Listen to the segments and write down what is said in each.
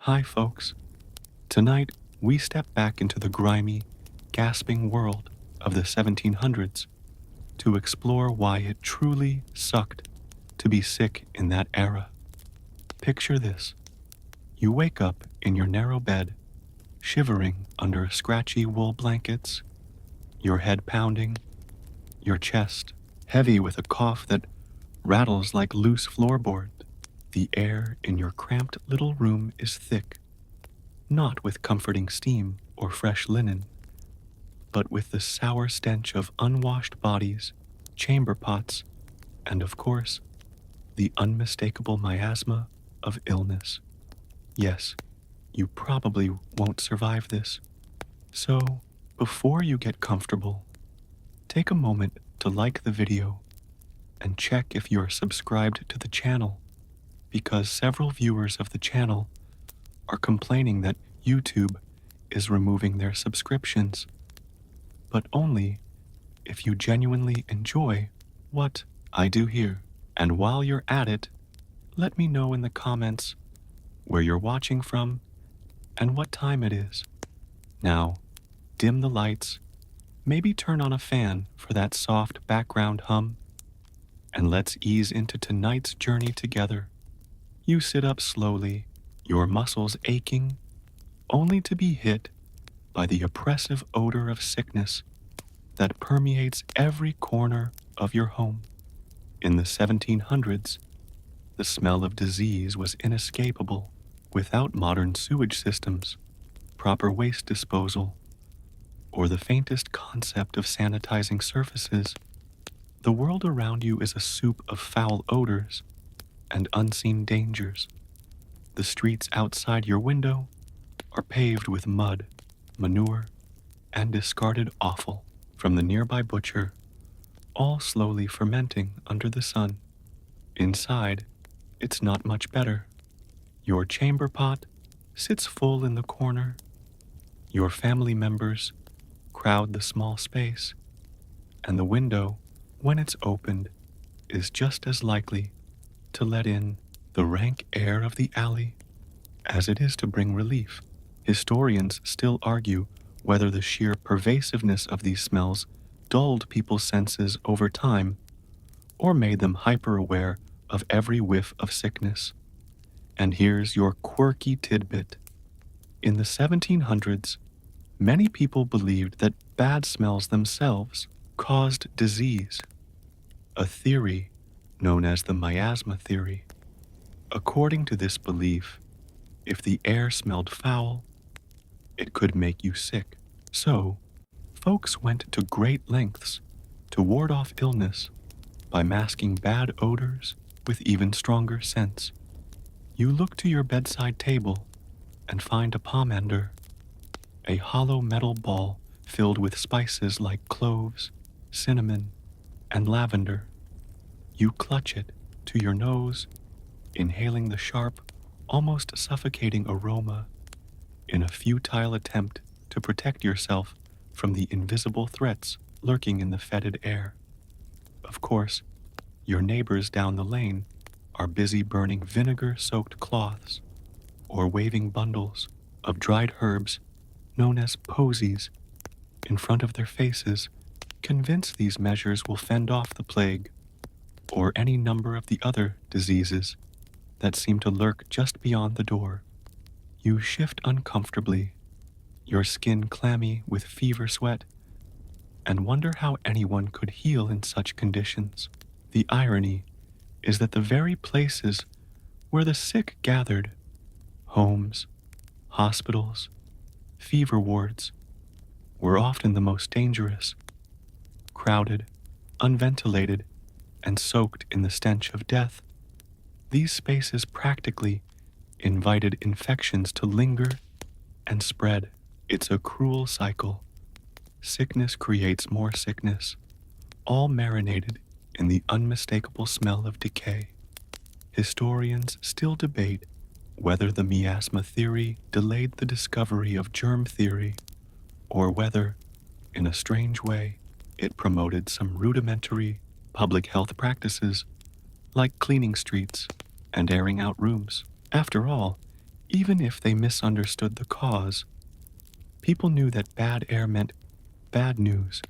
Hi, folks. Tonight, we step back into the grimy, gasping world of the 1700s to explore why it truly sucked to be sick in that era. Picture this. You wake up in your narrow bed, shivering under scratchy wool blankets, your head pounding, your chest heavy with a cough that rattles like loose floorboard. The air in your cramped little room is thick, not with comforting steam or fresh linen, but with the sour stench of unwashed bodies, chamber pots, and of course, the unmistakable miasma of illness. Yes, you probably won't survive this. So, before you get comfortable, take a moment to like the video and check if you're subscribed to the channel, because several viewers of the channel are complaining that YouTube is removing their subscriptions, but only if you genuinely enjoy what I do here. And while you're at it, let me know in the comments where you're watching from and what time it is. Now, dim the lights, maybe turn on a fan for that soft background hum, and let's ease into tonight's journey together. You sit up slowly, your muscles aching, only to be hit by the oppressive odor of sickness that permeates every corner of your home. In the 1700s, the smell of disease was inescapable. Without modern sewage systems, proper waste disposal, or the faintest concept of sanitizing surfaces, the world around you is a soup of foul odors and unseen dangers. The streets outside your window are paved with mud, manure, and discarded offal from the nearby butcher, all slowly fermenting under the sun. Inside, it's not much better. Your chamber pot sits full in the corner. Your family members crowd the small space, and the window, when it's opened, is just as likely to let in the rank air of the alley as it is to bring relief. Historians still argue whether the sheer pervasiveness of these smells dulled people's senses over time or made them hyper-aware of every whiff of sickness. And here's your quirky tidbit. In the 1700s, many people believed that bad smells themselves caused disease, a theory known as the miasma theory. According to this belief, if the air smelled foul, it could make you sick. So, folks went to great lengths to ward off illness by masking bad odors with even stronger scents. You look to your bedside table and find a pomander, a hollow metal ball filled with spices like cloves, cinnamon, and lavender. You clutch it to your nose, inhaling the sharp, almost suffocating aroma in a futile attempt to protect yourself from the invisible threats lurking in the fetid air. Of course, your neighbors down the lane are busy burning vinegar-soaked cloths or waving bundles of dried herbs known as posies in front of their faces, convinced these measures will fend off the plague or any number of the other diseases that seem to lurk just beyond the door. You shift uncomfortably, your skin clammy with fever sweat, and wonder how anyone could heal in such conditions. The irony is that the very places where the sick gathered, homes, hospitals, fever wards, were often the most dangerous, crowded, unventilated, and soaked in the stench of death. These spaces practically invited infections to linger and spread. It's a cruel cycle. Sickness creates more sickness, all marinated in the unmistakable smell of decay. Historians still debate whether the miasma theory delayed the discovery of germ theory, or whether, in a strange way, it promoted some rudimentary public health practices like cleaning streets and airing out rooms. After all, Even if they misunderstood the cause, people knew that bad air meant bad news.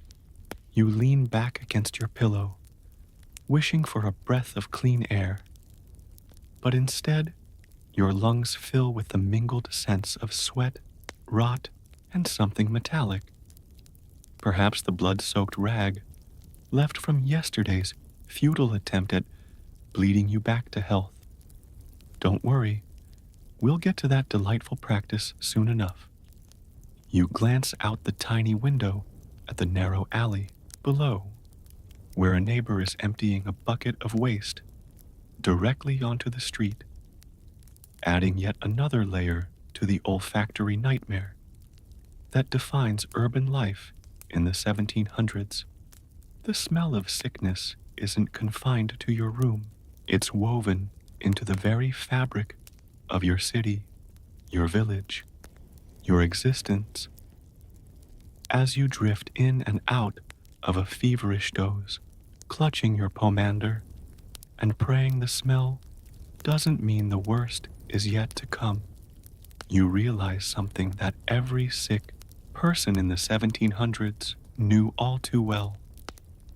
You lean back against your pillow, wishing for a breath of clean air. But instead, your lungs fill with the mingled scents of sweat, rot, and something metallic. Perhaps the blood-soaked rag left from yesterday's futile attempt at bleeding you back to health. Don't worry, we'll get to that delightful practice soon enough. You glance out the tiny window at the narrow alley below, where a neighbor is emptying a bucket of waste directly onto the street, adding yet another layer to the olfactory nightmare that defines urban life in the 1700s. The smell of sickness isn't confined to your room. It's woven into the very fabric of your city, your village, your existence. As you drift in and out of a feverish doze, clutching your pomander and praying the smell doesn't mean the worst is yet to come, you realize something that every sick person in the 1700s knew all too well.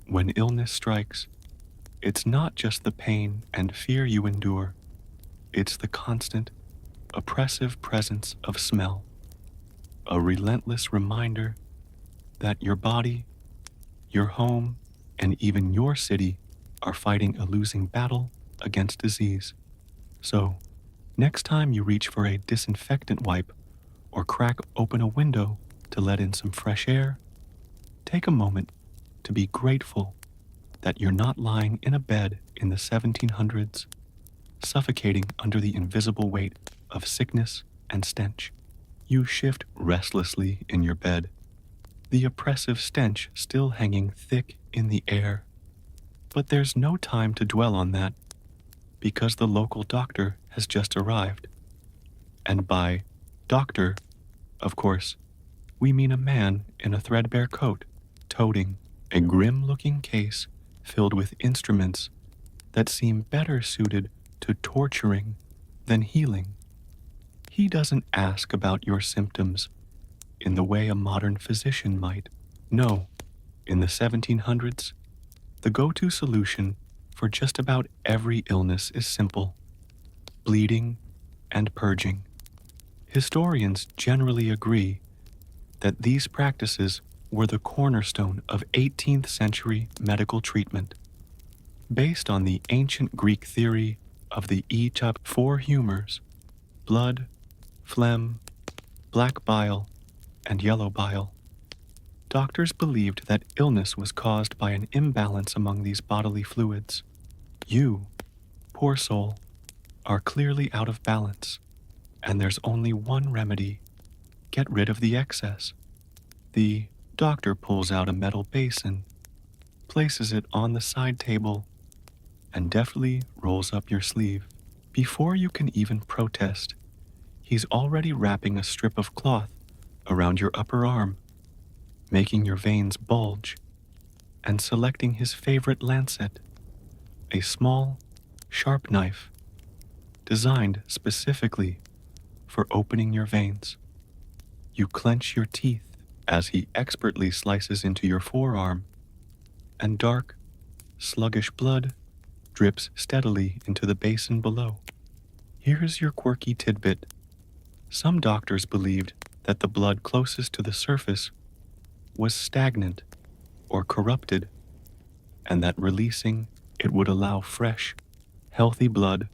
When illness strikes, it's not just the pain and fear you endure, it's the constant, oppressive presence of smell, a relentless reminder that your body, your home, and even your city are fighting a losing battle against disease. So, next time you reach for a disinfectant wipe or crack open a window to let in some fresh air, take a moment to be grateful that you're not lying in a bed in the 1700s, suffocating under the invisible weight of sickness and stench. You shift restlessly in your bed, the oppressive stench still hanging thick in the air. But there's no time to dwell on that, because the local doctor has just arrived. And by doctor, of course, we mean a man in a threadbare coat, toting a grim-looking case filled with instruments that seem better suited to torturing than healing. He doesn't ask about your symptoms in the way a modern physician might. No, in the 1700s, the go-to solution for just about every illness is simple: bleeding and purging. Historians generally agree that these practices were the cornerstone of 18th century medical treatment, based on the ancient Greek theory of the four humors: blood, phlegm, black bile, and yellow bile. Doctors believed that illness was caused by an imbalance among these bodily fluids. You, poor soul, are clearly out of balance, and there's only one remedy: get rid of the excess. The doctor pulls out a metal basin, places it on the side table, and deftly rolls up your sleeve. Before you can even protest, he's already wrapping a strip of cloth around your upper arm, making your veins bulge, and selecting his favorite lancet, a small, sharp knife designed specifically for opening your veins. You clench your teeth as he expertly slices into your forearm, and dark, sluggish blood drips steadily into the basin below. Here's your quirky tidbit. Some doctors believed that the blood closest to the surface was stagnant or corrupted, and that releasing it would allow fresh, healthy blood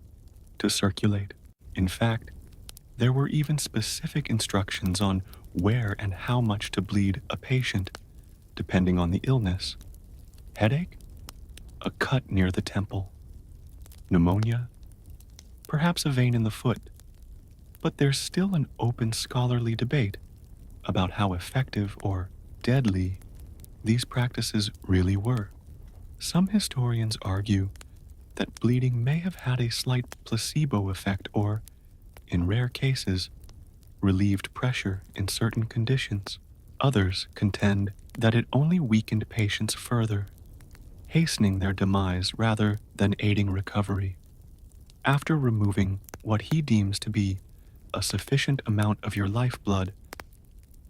to circulate. In fact, there were even specific instructions on where and how much to bleed a patient, depending on the illness. Headache? A cut near the temple. Pneumonia? Perhaps a vein in the foot. But there's still an open scholarly debate about how effective or deadly these practices really were. Some historians argue that bleeding may have had a slight placebo effect or, in rare cases, relieved pressure in certain conditions. Others contend that it only weakened patients further, hastening their demise rather than aiding recovery. After removing what he deems to be a sufficient amount of your lifeblood,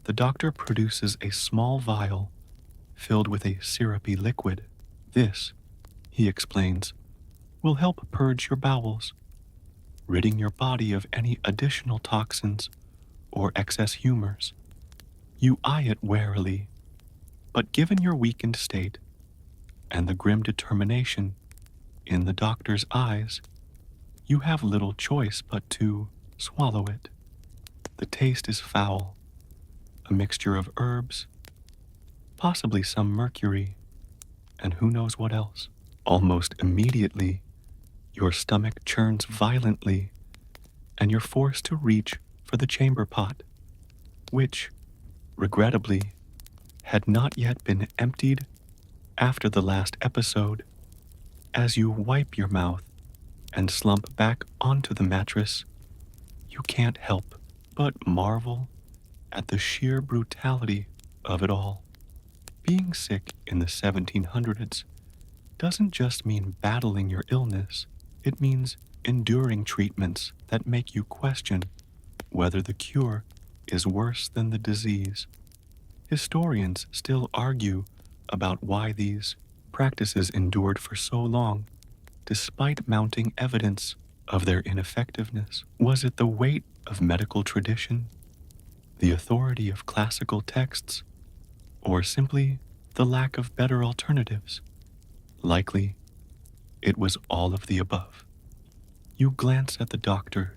the doctor produces a small vial filled with a syrupy liquid. This, he explains, will help purge your bowels, ridding your body of any additional toxins or excess humors. You eye it warily, but given your weakened state and the grim determination in the doctor's eyes, you have little choice but to swallow it. The taste is foul, a mixture of herbs, possibly some mercury, and who knows what else. Almost immediately, your stomach churns violently, and you're forced to reach for the chamber pot, which, regrettably, had not yet been emptied after the last episode. As you wipe your mouth and slump back onto the mattress, you can't help but marvel at the sheer brutality of it all. Being sick in the 1700s doesn't just mean battling your illness, it means enduring treatments that make you question whether the cure is worse than the disease. Historians still argue about why these practices endured for so long, despite mounting evidence of their ineffectiveness. Was it the weight of medical tradition, the authority of classical texts, or simply the lack of better alternatives? Likely, it was all of the above. You glance at the doctor,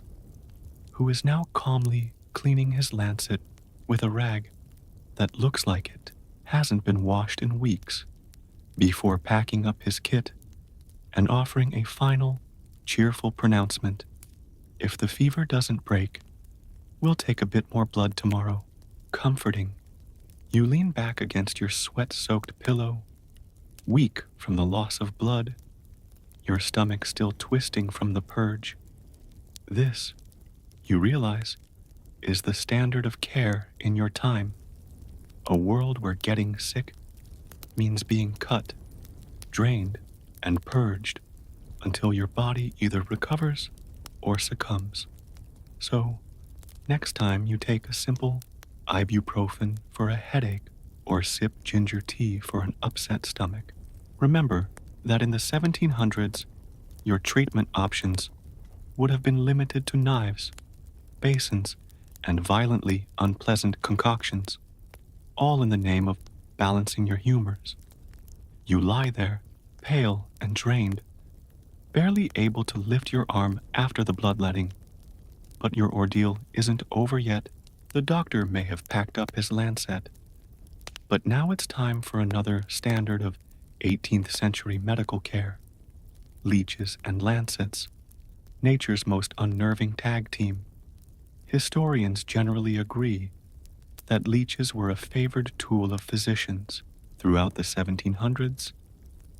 who is now calmly cleaning his lancet with a rag that looks like it hasn't been washed in weeks, before packing up his kit and offering a final, cheerful pronouncement. If the fever doesn't break, we'll take a bit more blood tomorrow. Comforting, you lean back against your sweat-soaked pillow, weak from the loss of blood, your stomach still twisting from the purge. This, you realize, is the standard of care in your time. A world where getting sick means being cut, drained, and purged until your body either recovers or succumbs. So, next time you take a simple ibuprofen for a headache or sip ginger tea for an upset stomach, remember that in the 1700s, your treatment options would have been limited to knives, basins, and violently unpleasant concoctions, all in the name of balancing your humors. You lie there, pale and drained, barely able to lift your arm after the bloodletting. But your ordeal isn't over yet. The doctor may have packed up his lancet, but now it's time for another standard of 18th century medical care. Leeches and lancets, nature's most unnerving tag team. Historians generally agree that leeches were a favored tool of physicians throughout the 1700s,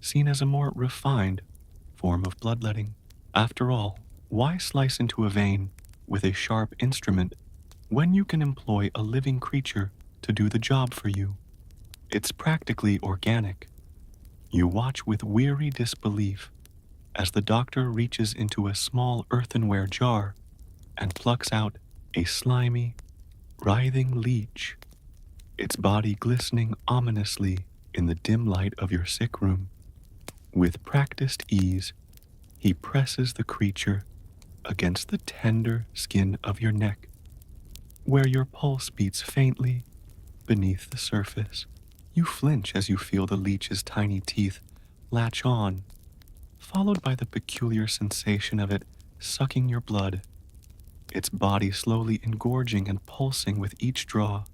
seen as a more refined form of bloodletting. After all, why slice into a vein with a sharp instrument when you can employ a living creature to do the job for you? It's practically organic. You watch with weary disbelief as the doctor reaches into a small earthenware jar and plucks out a slimy, writhing leech, its body glistening ominously in the dim light of your sick room. With practiced ease, he presses the creature against the tender skin of your neck, where your pulse beats faintly beneath the surface. You flinch as you feel the leech's tiny teeth latch on, followed by the peculiar sensation of it sucking your blood, its body slowly engorging and pulsing with each draw.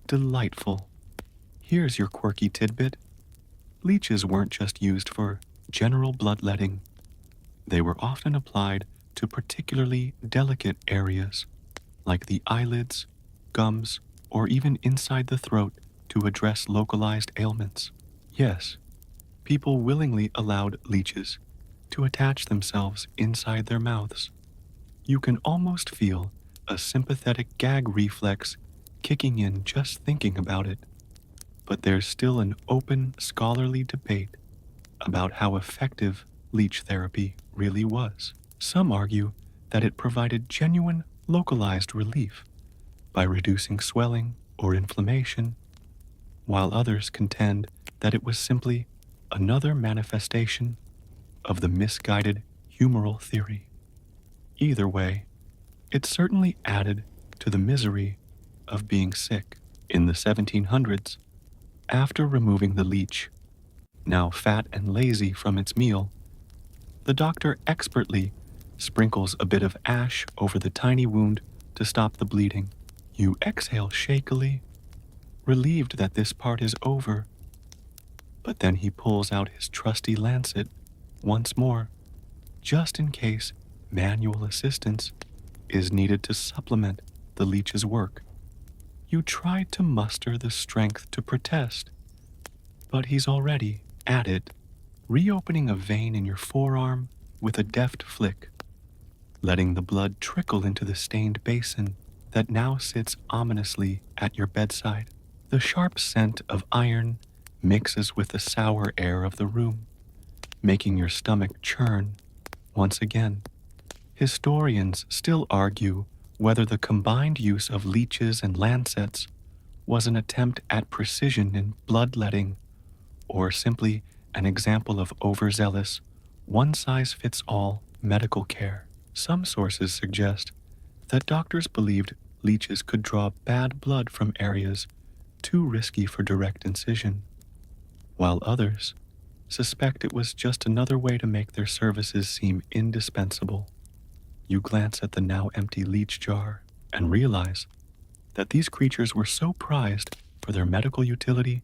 Delightful. Here's your quirky tidbit. Leeches weren't just used for general bloodletting. They were often applied to particularly delicate areas, like the eyelids, gums, or even inside the throat to address localized ailments. Yes, people willingly allowed leeches to attach themselves inside their mouths. You can almost feel a sympathetic gag reflex kicking in just thinking about it. But there's still an open scholarly debate about how effective leech therapy really was. Some argue that it provided genuine localized relief by reducing swelling or inflammation, while others contend that it was simply another manifestation of the misguided humoral theory. Either way, it certainly added to the misery of being sick. In the 1700s, after removing the leech, now fat and lazy from its meal, the doctor expertly sprinkles a bit of ash over the tiny wound to stop the bleeding. You exhale shakily, relieved that this part is over, but then he pulls out his trusty lancet once more, just in case manual assistance is needed to supplement the leech's work. You try to muster the strength to protest, but he's already at it, reopening a vein in your forearm with a deft flick, letting the blood trickle into the stained basin that now sits ominously at your bedside. The sharp scent of iron mixes with the sour air of the room, making your stomach churn once again. Historians still argue whether the combined use of leeches and lancets was an attempt at precision in bloodletting or simply an example of overzealous, one-size-fits-all medical care. Some sources suggest that doctors believed leeches could draw bad blood from areas too risky for direct incision, while others suspect it was just another way to make their services seem indispensable. You glance at the now empty leech jar and realize that these creatures were so prized for their medical utility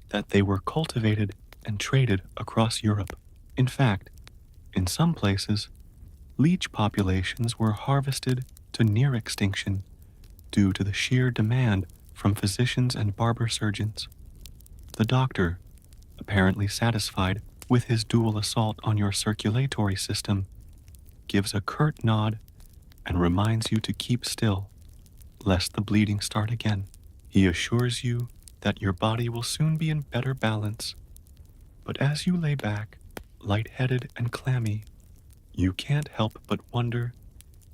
that they were cultivated and traded across Europe. In fact, in some places, leech populations were harvested to near extinction due to the sheer demand from physicians and barber surgeons. The doctor, apparently satisfied with his dual assault on your circulatory system, gives a curt nod and reminds you to keep still, lest the bleeding start again. He assures you that your body will soon be in better balance, but as you lay back, lightheaded and clammy, you can't help but wonder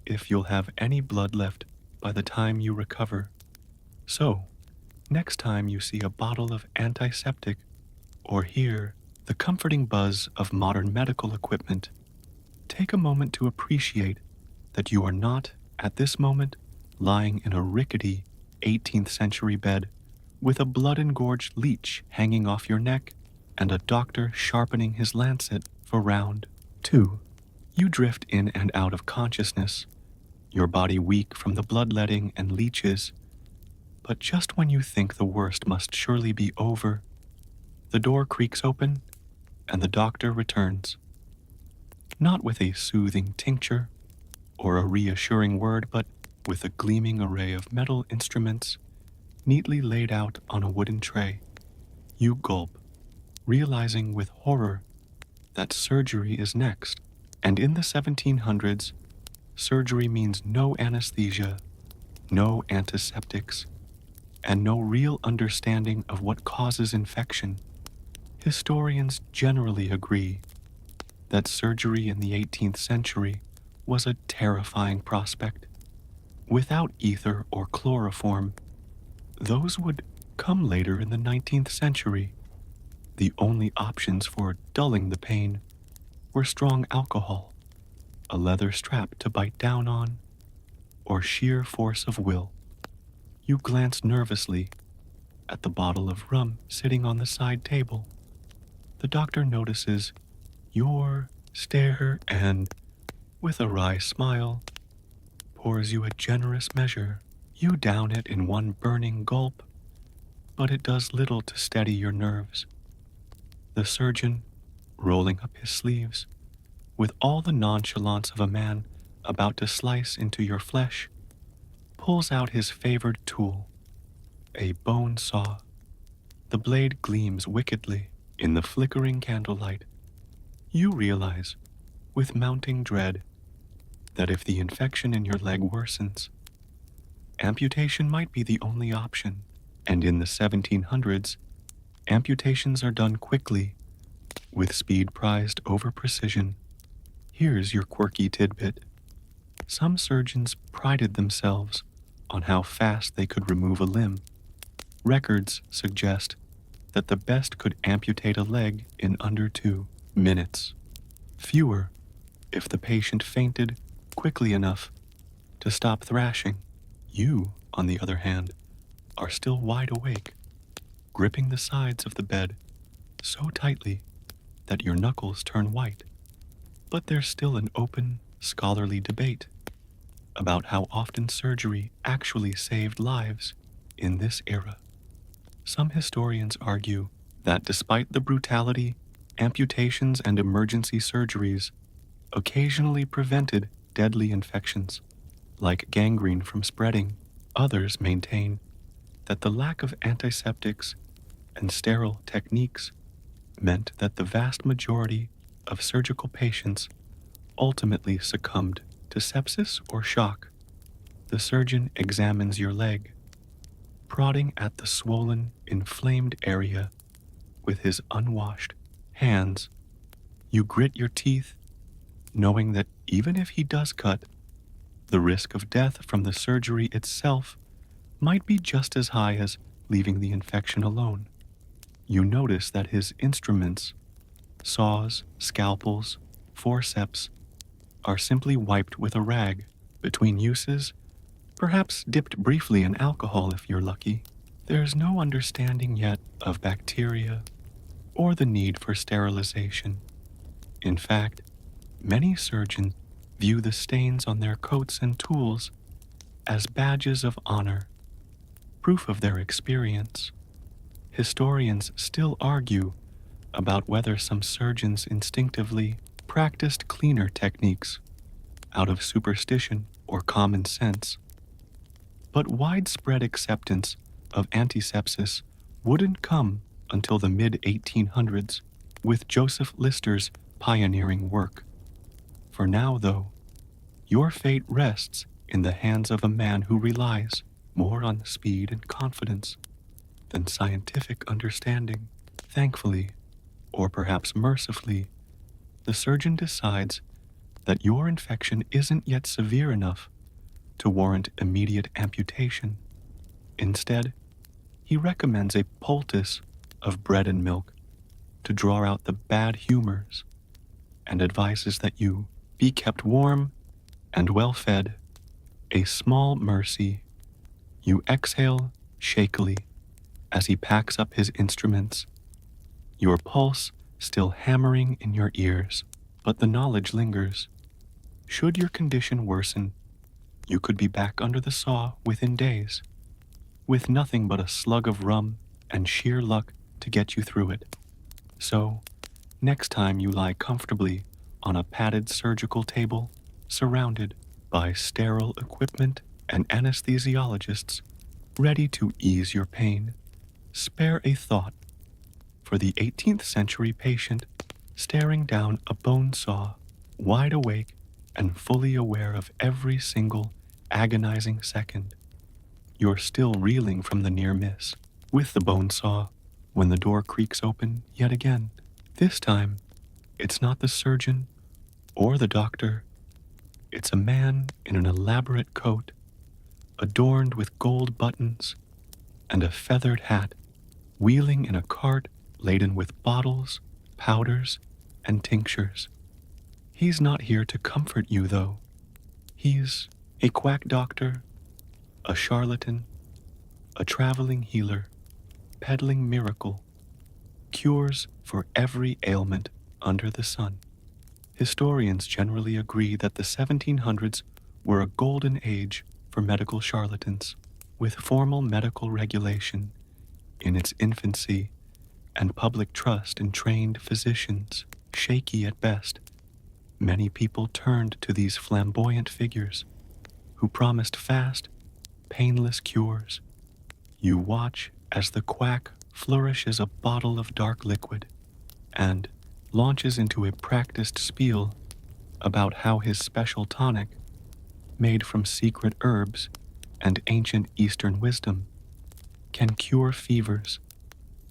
if you'll have any blood left by the time you recover. So, next time you see a bottle of antiseptic or hear the comforting buzz of modern medical equipment, take a moment to appreciate that you are not, at this moment, lying in a rickety 18th century bed with a blood-engorged leech hanging off your neck and a doctor sharpening his lancet for round 2. You drift in and out of consciousness, your body weak from the bloodletting and leeches, but just when you think the worst must surely be over, the door creaks open and the doctor returns. Not with a soothing tincture or a reassuring word, but with a gleaming array of metal instruments neatly laid out on a wooden tray. You gulp, realizing with horror that surgery is next. And in the 1700s, surgery means no anesthesia, no antiseptics, and no real understanding of what causes infection. Historians generally agree that surgery in the 18th century was a terrifying prospect. Without ether or chloroform, those would come later in the 19th century. The only options for dulling the pain were strong alcohol, a leather strap to bite down on, or sheer force of will. You glance nervously at the bottle of rum sitting on the side table. The doctor notices your stare and, with a wry smile, pours you a generous measure. You down it in one burning gulp, but it does little to steady your nerves. The surgeon, rolling up his sleeves, with all the nonchalance of a man about to slice into your flesh, pulls out his favored tool, a bone saw. The blade gleams wickedly in the flickering candlelight. You realize, with mounting dread, that if the infection in your leg worsens, amputation might be the only option. And in the 1700s, amputations are done quickly, with speed prized over precision. Here's your quirky tidbit. Some surgeons prided themselves on how fast they could remove a limb. Records suggest that the best could amputate a leg in under 2 minutes. Fewer if the patient fainted quickly enough to stop thrashing. You, on the other hand, are still wide awake, gripping the sides of the bed so tightly that your knuckles turn white. But there's still an open, scholarly debate about how often surgery actually saved lives in this era. Some historians argue that despite the brutality, amputations and emergency surgeries occasionally prevented deadly infections, like gangrene, from spreading. Others maintain that the lack of antiseptics and sterile techniques meant that the vast majority of surgical patients ultimately succumbed to sepsis or shock. The surgeon examines your leg, prodding at the swollen, inflamed area with his unwashed hands. You grit your teeth, knowing that even if he does cut, the risk of death from the surgery itself might be just as high as leaving the infection alone. You notice that his instruments, saws, scalpels, forceps, are simply wiped with a rag between uses, perhaps dipped briefly in alcohol if you're lucky. There's no understanding yet of bacteria or the need for sterilization. In fact, many surgeons view the stains on their coats and tools as badges of honor, proof of their experience. Historians still argue about whether some surgeons instinctively practiced cleaner techniques out of superstition or common sense. But widespread acceptance of antisepsis wouldn't come until the mid-1800s with Joseph Lister's pioneering work. For now, though, your fate rests in the hands of a man who relies more on speed and confidence than scientific understanding. Thankfully, or perhaps mercifully, the surgeon decides that your infection isn't yet severe enough to warrant immediate amputation. Instead, he recommends a poultice of bread and milk to draw out the bad humors and advises that you be kept warm and well fed. A small mercy. You exhale shakily as he packs up his instruments, your pulse still hammering in your ears, but the knowledge lingers. Should your condition worsen, you could be back under the saw within days, with nothing but a slug of rum and sheer luck to get you through it. So, next time you lie comfortably on a padded surgical table, surrounded by sterile equipment and anesthesiologists ready to ease your pain, spare a thought for the 18th century patient staring down a bone saw, wide awake and fully aware of every single agonizing second. You're still reeling from the near miss with the bone saw when the door creaks open yet again. This time, it's not the surgeon or the doctor. It's a man in an elaborate coat, adorned with gold buttons and a feathered hat, wheeling in a cart laden with bottles, powders, and tinctures. He's not here to comfort you, though. He's a quack doctor, a charlatan, a traveling healer, peddling miracle, cures for every ailment under the sun. Historians generally agree that the 1700s were a golden age for medical charlatans, with formal medical regulation in its infancy and public trust in trained physicians shaky at best. Many people turned to these flamboyant figures who promised fast, painless cures. You watch as the quack flourishes a bottle of dark liquid and launches into a practiced spiel about how his special tonic, made from secret herbs and ancient Eastern wisdom, can cure fevers,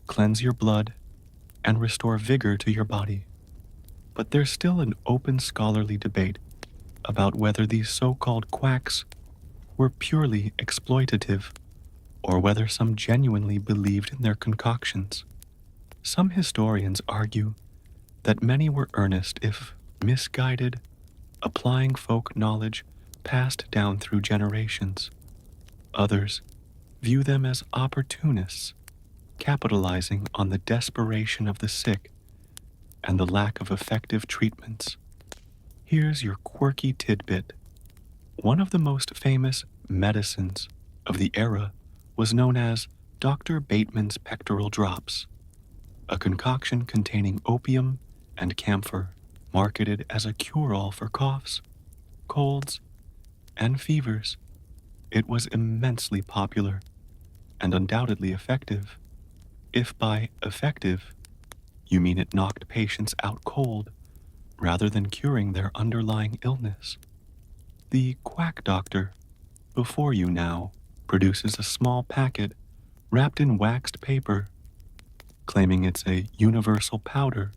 cleanse your blood, and restore vigor to your body. But there's still an open scholarly debate about whether these so-called quacks were purely exploitative or whether some genuinely believed in their concoctions. Some historians argue that many were earnest if misguided, applying folk knowledge passed down through generations. Others view them as opportunists, capitalizing on the desperation of the sick and the lack of effective treatments. Here's your quirky tidbit. One of the most famous medicines of the era was known as Dr. Bateman's pectoral drops, a concoction containing opium and camphor, marketed as a cure-all for coughs, colds, and fevers. It was immensely popular and undoubtedly effective. If by effective, you mean it knocked patients out cold rather than curing their underlying illness. The quack doctor, before you now, produces a small packet wrapped in waxed paper, claiming it's a universal powder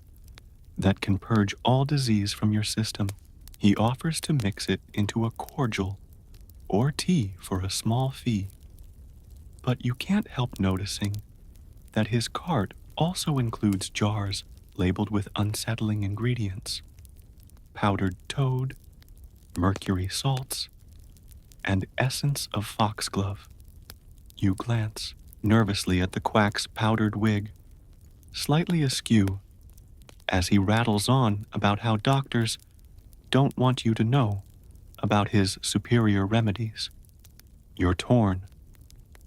that can purge all disease from your system. He offers to mix it into a cordial or tea for a small fee. But you can't help noticing that his cart also includes jars labeled with unsettling ingredients: powdered toad, mercury salts, and essence of foxglove. You glance nervously at the quack's powdered wig, slightly askew, as he rattles on about how doctors don't want you to know about his superior remedies. You're torn.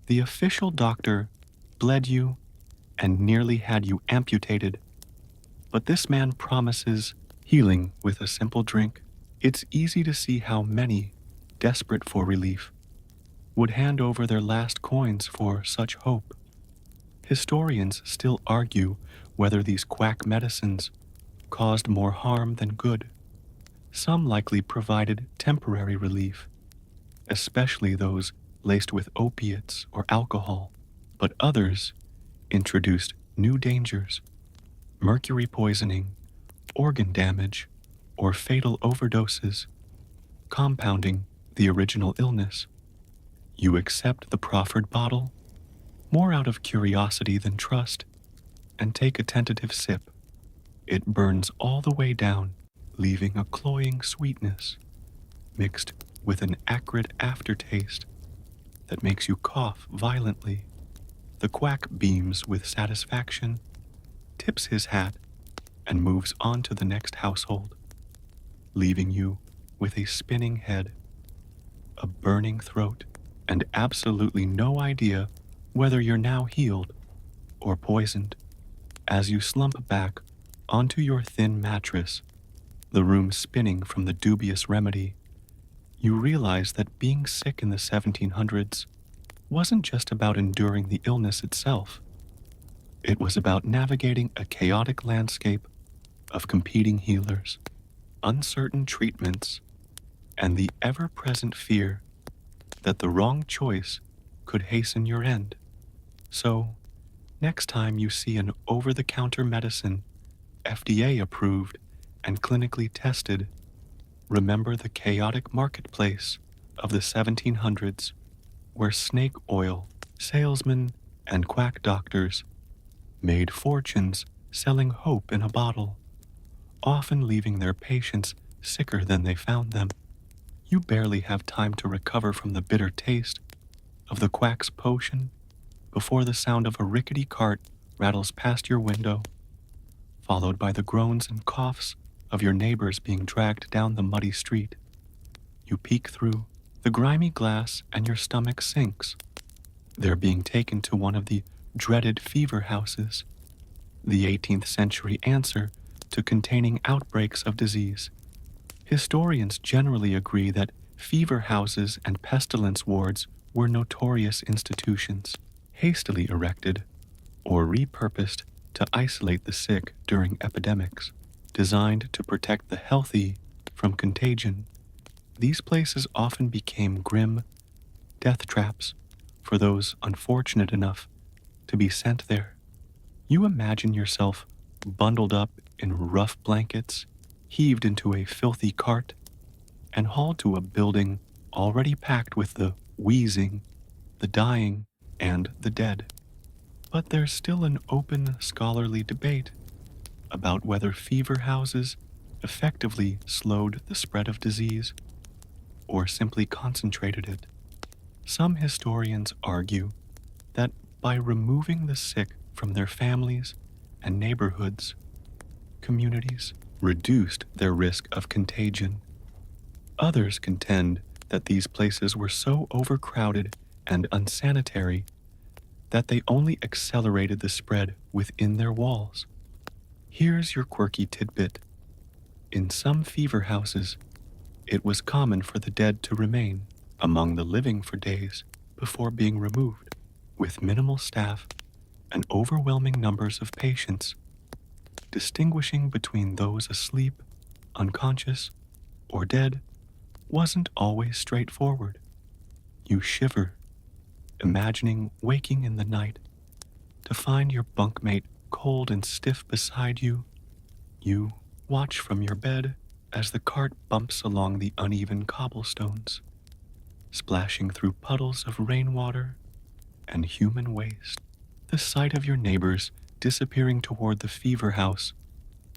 The official doctor bled you and nearly had you amputated, but this man promises healing with a simple drink. It's easy to see how many, desperate for relief, would hand over their last coins for such hope. Historians still argue whether these quack medicines caused more harm than good. Some likely provided temporary relief, especially those laced with opiates or alcohol, but others introduced new dangers: mercury poisoning, organ damage, or fatal overdoses, compounding the original illness. You accept the proffered bottle, more out of curiosity than trust, and take a tentative sip. It burns all the way down, leaving a cloying sweetness, mixed with an acrid aftertaste that makes you cough violently. The quack beams with satisfaction, tips his hat, and moves on to the next household, leaving you with a spinning head, a burning throat, and absolutely no idea whether you're now healed or poisoned. As you slump back onto your thin mattress, the room spinning from the dubious remedy, you realize that being sick in the 1700s wasn't just about enduring the illness itself. It was about navigating a chaotic landscape of competing healers, uncertain treatments, and the ever-present fear that the wrong choice could hasten your end. So, next time you see an over-the-counter medicine, FDA approved and clinically tested, remember the chaotic marketplace of the 1700s, where snake oil salesmen and quack doctors made fortunes selling hope in a bottle, often leaving their patients sicker than they found them. You barely have time to recover from the bitter taste of the quack's potion before the sound of a rickety cart rattles past your window, followed by the groans and coughs of your neighbors being dragged down the muddy street. You peek through the grimy glass and your stomach sinks. They're being taken to one of the dreaded fever houses, the 18th century answer to containing outbreaks of disease. Historians generally agree that fever houses and pestilence wards were notorious institutions, hastily erected or repurposed to isolate the sick during epidemics, designed to protect the healthy from contagion. These places often became grim death traps for those unfortunate enough to be sent there. You imagine yourself bundled up in rough blankets, heaved into a filthy cart, and hauled to a building already packed with the wheezing, the dying, and the dead. But there's still an open scholarly debate about whether fever houses effectively slowed the spread of disease or simply concentrated it. Some historians argue that by removing the sick from their families and neighborhoods, communities reduced their risk of contagion. Others contend that these places were so overcrowded and unsanitary that they only accelerated the spread within their walls. Here's your quirky tidbit. In some fever houses, it was common for the dead to remain among the living for days before being removed, with minimal staff and overwhelming numbers of patients. Distinguishing between those asleep, unconscious, or dead wasn't always straightforward. You shiver, imagining waking in the night to find your bunkmate cold and stiff beside you. You watch from your bed as the cart bumps along the uneven cobblestones, splashing through puddles of rainwater and human waste. The sight of your neighbors disappearing toward the fever house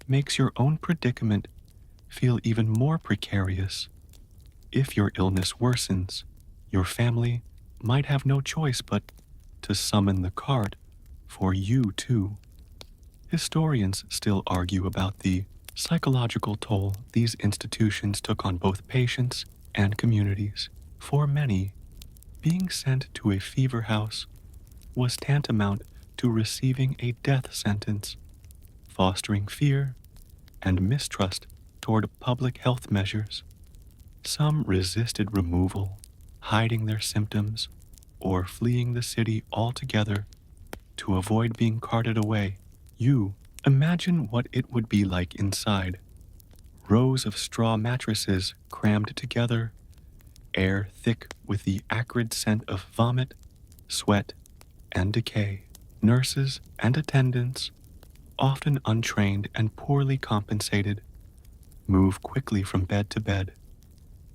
makes your own predicament feel even more precarious. If your illness worsens, your family might have no choice but to summon the cart for you too. Historians still argue about the psychological toll these institutions took on both patients and communities. For many, being sent to a fever house was tantamount to receiving a death sentence, fostering fear and mistrust toward public health measures. Some resisted removal, hiding their symptoms, or fleeing the city altogether to avoid being carted away. You imagine what it would be like inside. Rows of straw mattresses crammed together, air thick with the acrid scent of vomit, sweat, and decay. Nurses and attendants, often untrained and poorly compensated, move quickly from bed to bed,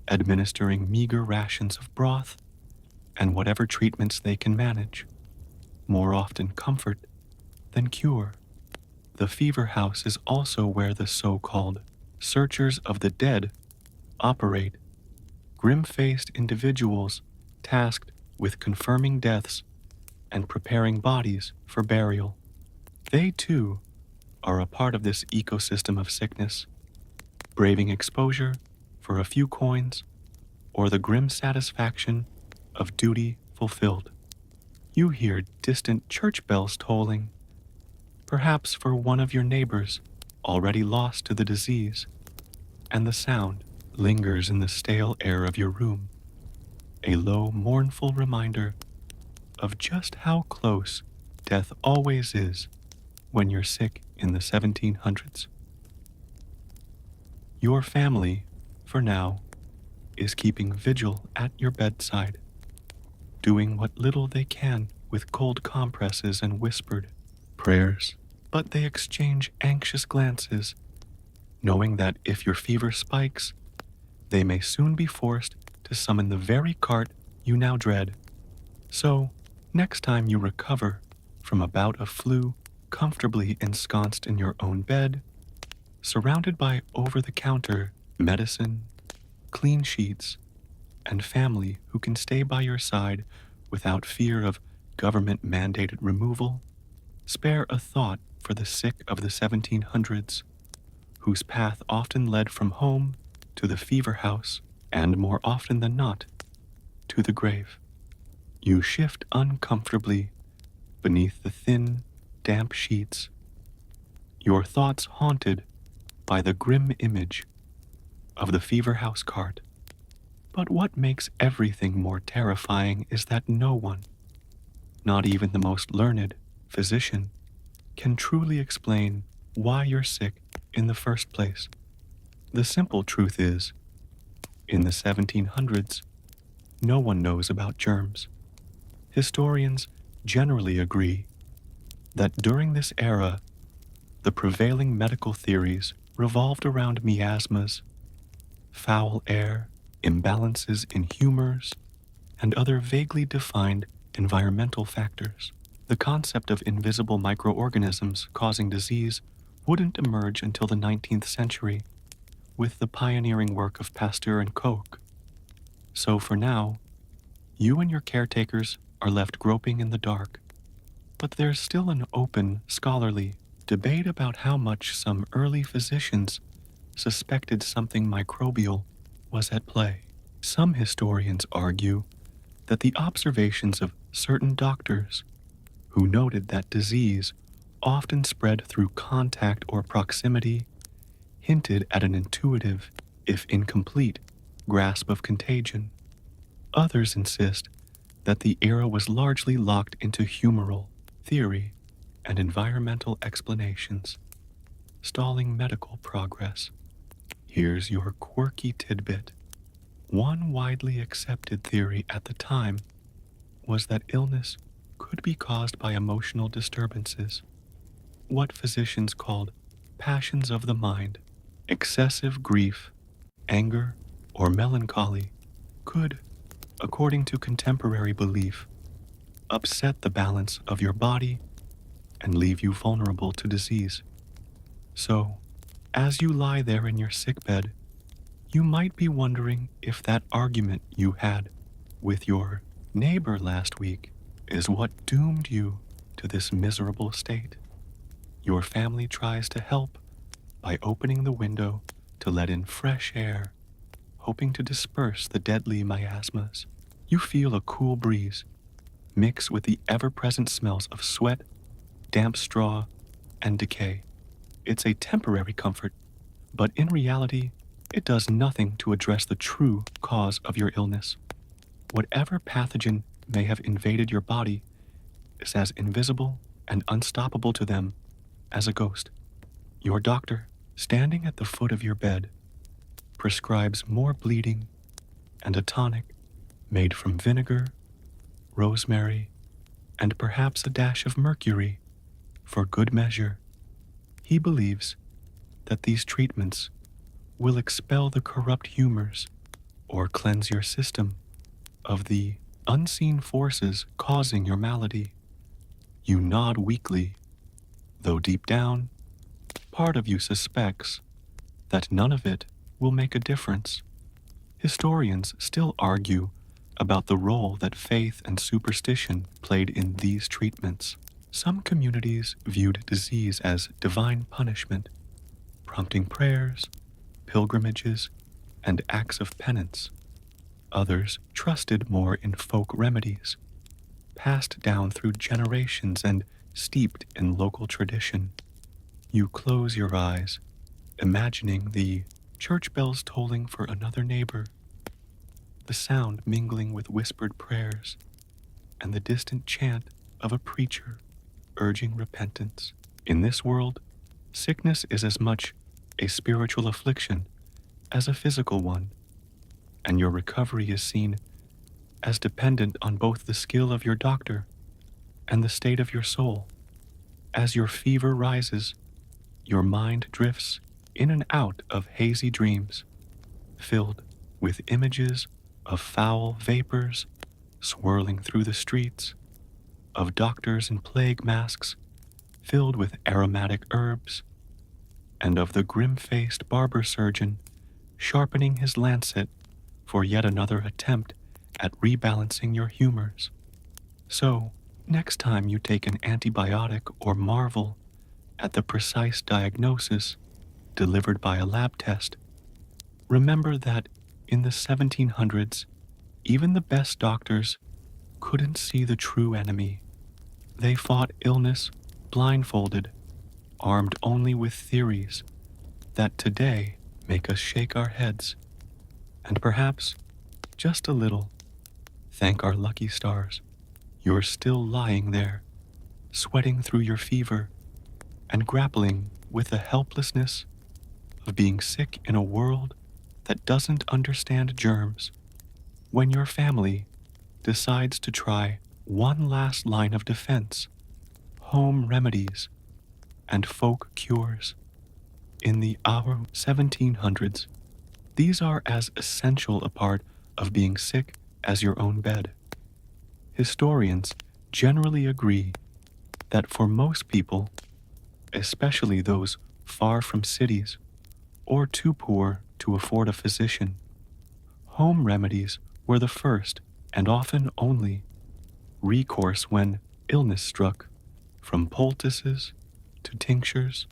administering meager rations of broth and whatever treatments they can manage, more often comfort than cure. The fever house is also where the so-called searchers of the dead operate, grim-faced individuals tasked with confirming deaths and preparing bodies for burial. They, too, are a part of this ecosystem of sickness, braving exposure for a few coins or the grim satisfaction of duty fulfilled. You hear distant church bells tolling, perhaps for one of your neighbors already lost to the disease, and the sound lingers in the stale air of your room, a low, mournful reminder of just how close death always is when you're sick in the 1700s. Your family, for now, is keeping vigil at your bedside, doing what little they can with cold compresses and whispered prayers, but they exchange anxious glances, knowing that if your fever spikes, they may soon be forced to summon the very cart you now dread. So, next time you recover from a bout of flu, comfortably ensconced in your own bed, surrounded by over-the-counter medicine, clean sheets, and family who can stay by your side without fear of government-mandated removal, spare a thought for the sick of the 1700s, whose path often led from home to the fever house, and more often than not, to the grave. You shift uncomfortably beneath the thin, damp sheets, your thoughts haunted by the grim image of the fever house cart. But what makes everything more terrifying is that no one, not even the most learned physician, can truly explain why you're sick in the first place. The simple truth is, in the 1700s, no one knows about germs. Historians generally agree that during this era, the prevailing medical theories revolved around miasmas, foul air, imbalances in humors, and other vaguely defined environmental factors. The concept of invisible microorganisms causing disease wouldn't emerge until the 19th century with the pioneering work of Pasteur and Koch. So for now, you and your caretakers are left groping in the dark. But there's still an open, scholarly debate about how much some early physicians suspected something microbial was at play. Some historians argue that the observations of certain doctors who noted that disease often spread through contact or proximity hinted at an intuitive, if incomplete, grasp of contagion. Others insist that the era was largely locked into humoral theory and environmental explanations, stalling medical progress. Here's your quirky tidbit. One widely accepted theory at the time was that illness could be caused by emotional disturbances, what physicians called passions of the mind. Excessive grief, anger, or melancholy could, according to contemporary belief, upset the balance of your body and leave you vulnerable to disease. So, as you lie there in your sickbed, you might be wondering if that argument you had with your neighbor last week is what doomed you to this miserable state. Your family tries to help by opening the window to let in fresh air, hoping to disperse the deadly miasmas. You feel a cool breeze mix with the ever-present smells of sweat, damp straw, and decay. It's a temporary comfort, but in reality, it does nothing to address the true cause of your illness. Whatever pathogen may have invaded your body is as invisible and unstoppable to them as a ghost. Your doctor, standing at the foot of your bed, prescribes more bleeding and a tonic made from vinegar, rosemary, and perhaps a dash of mercury for good measure. He believes that these treatments will expel the corrupt humors or cleanse your system of the unseen forces causing your malady. You nod weakly, though deep down, part of you suspects that none of it will make a difference. Historians still argue about the role that faith and superstition played in these treatments. Some communities viewed disease as divine punishment, prompting prayers, pilgrimages, and acts of penance. Others trusted more in folk remedies, passed down through generations and steeped in local tradition. You close your eyes, imagining the church bells tolling for another neighbor, the sound mingling with whispered prayers, and the distant chant of a preacher urging repentance. In this world, sickness is as much a spiritual affliction as a physical one, and your recovery is seen as dependent on both the skill of your doctor and the state of your soul. As your fever rises, your mind drifts in and out of hazy dreams, filled with images of foul vapors swirling through the streets, of doctors in plague masks filled with aromatic herbs, and of the grim-faced barber surgeon sharpening his lancet for yet another attempt at rebalancing your humors. So, next time you take an antibiotic or marvel at the precise diagnosis delivered by a lab test, remember that in the 1700s, even the best doctors couldn't see the true enemy. They fought illness blindfolded, armed only with theories that today make us shake our heads, and perhaps, just a little, thank our lucky stars. You're still lying there, sweating through your fever, and grappling with the helplessness of being sick in a world that doesn't understand germs. When your family decides to try one last line of defense, home remedies and folk cures, in the hour 1700s, These are as essential a part of being sick as your own bed. Historians generally agree that for most people, especially those far from cities or too poor to afford a physician, home remedies were the first and often only recourse when illness struck, from poultices to tinctures,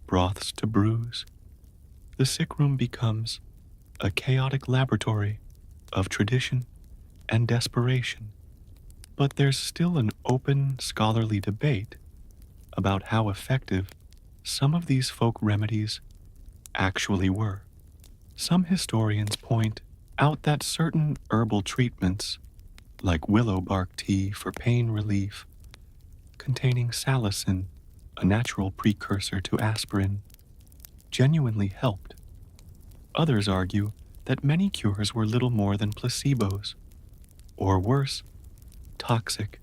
broths to brews. The sick room becomes a chaotic laboratory of tradition and desperation. But there's still an open scholarly debate about how effective some of these folk remedies actually were. Some historians point out that certain herbal treatments, like willow bark tea for pain relief, containing salicin, a natural precursor to aspirin, genuinely helped. Others argue that many cures were little more than placebos, or worse, toxic.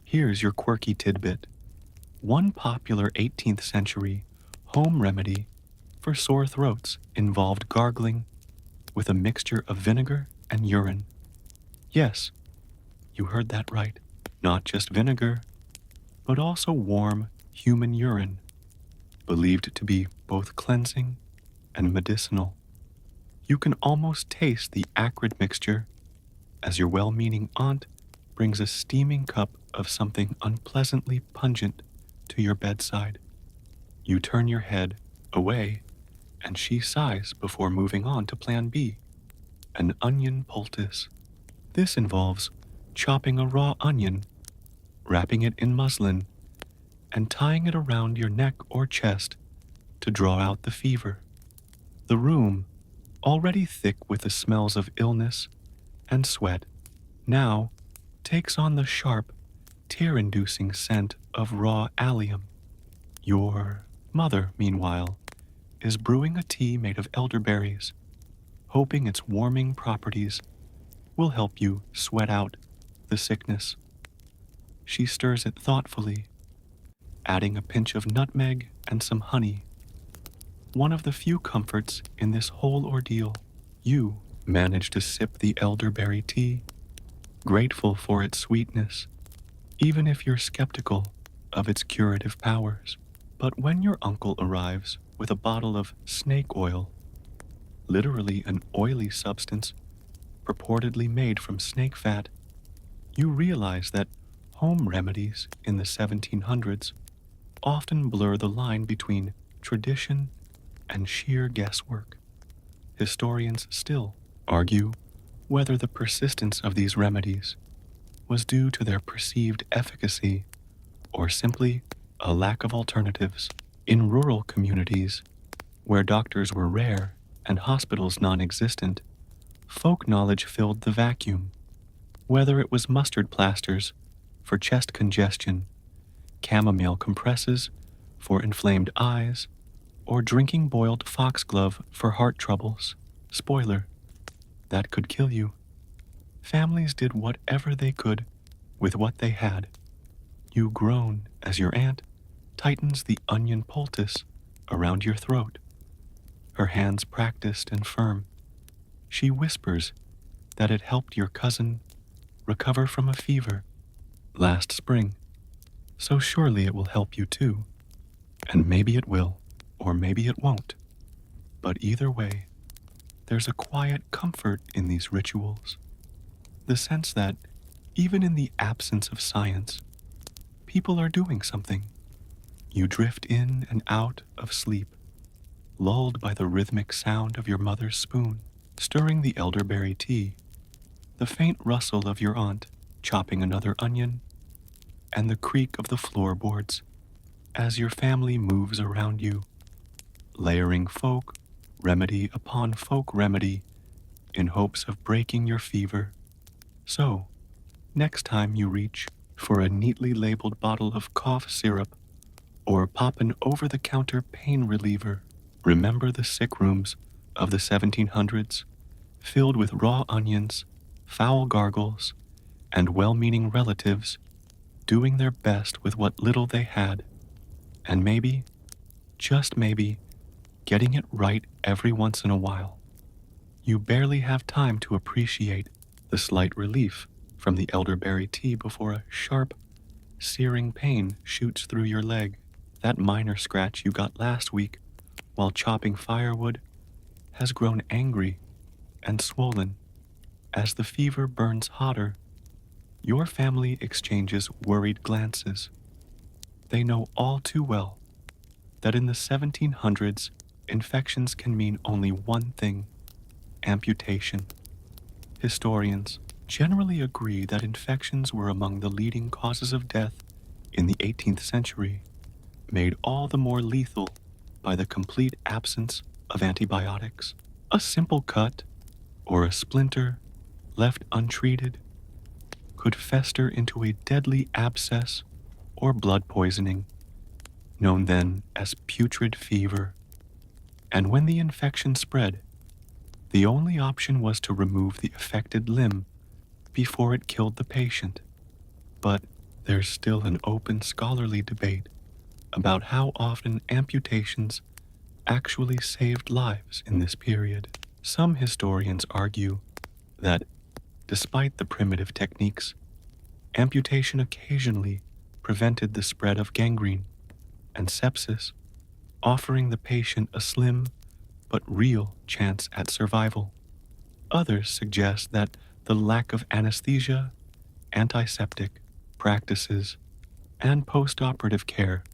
Here's your quirky tidbit. One popular 18th century home remedy for sore throats involved gargling with a mixture of vinegar and urine. Yes, you heard that right. Not just vinegar, but also warm human urine, believed to be both cleansing and medicinal. You can almost taste the acrid mixture as your well-meaning aunt brings a steaming cup of something unpleasantly pungent to your bedside. You turn your head away, and she sighs before moving on to Plan B, an onion poultice. This involves chopping a raw onion, wrapping it in muslin, and tying it around your neck or chest to draw out the fever. The room, already thick with the smells of illness and sweat, now takes on the sharp, tear-inducing scent of raw allium. Your mother, meanwhile, is brewing a tea made of elderberries, hoping its warming properties will help you sweat out the sickness. She stirs it thoughtfully, adding a pinch of nutmeg and some honey. One of the few comforts in this whole ordeal. You manage to sip the elderberry tea, grateful for its sweetness, even if you're skeptical of its curative powers. But when your uncle arrives with a bottle of snake oil, literally an oily substance purportedly made from snake fat, you realize that home remedies in the 1700s often blur the line between tradition and sheer guesswork. Historians still argue whether the persistence of these remedies was due to their perceived efficacy or simply a lack of alternatives. In rural communities, where doctors were rare and hospitals non-existent, folk knowledge filled the vacuum. Whether it was mustard plasters for chest congestion, chamomile compresses for inflamed eyes, or drinking boiled foxglove for heart troubles. Spoiler, that could kill you. Families did whatever they could with what they had. You groan as your aunt tightens the onion poultice around your throat, her hands practiced and firm. She whispers that it helped your cousin recover from a fever last spring, so surely it will help you too. And maybe it will, or maybe it won't. But either way, there's a quiet comfort in these rituals. The sense that, even in the absence of science, people are doing something. You drift in and out of sleep, lulled by the rhythmic sound of your mother's spoon, stirring the elderberry tea, the faint rustle of your aunt chopping another onion, and the creak of the floorboards as your family moves around you, layering folk remedy upon folk remedy in hopes of breaking your fever. So, next time you reach for a neatly labeled bottle of cough syrup or pop an over-the-counter pain reliever, remember the sick rooms of the 1700s, filled with raw onions, foul gargles, and well-meaning relatives doing their best with what little they had, and maybe, just maybe, getting it right every once in a while. You barely have time to appreciate the slight relief from the elderberry tea before a sharp, searing pain shoots through your leg. That minor scratch you got last week while chopping firewood has grown angry and swollen. As the fever burns hotter, your family exchanges worried glances. They know all too well that in the 1700s, infections can mean only one thing: amputation. Historians generally agree that infections were among the leading causes of death in the 18th century, made all the more lethal by the complete absence of antibiotics. A simple cut or a splinter left untreated could fester into a deadly abscess or blood poisoning, known then as putrid fever. And when the infection spread, the only option was to remove the affected limb before it killed the patient. But there's still an open scholarly debate about how often amputations actually saved lives in this period. Some historians argue that, despite the primitive techniques, amputation occasionally prevented the spread of gangrene and sepsis, offering the patient a slim but real chance at survival. Others suggest that the lack of anesthesia, antiseptic practices, and post-operative care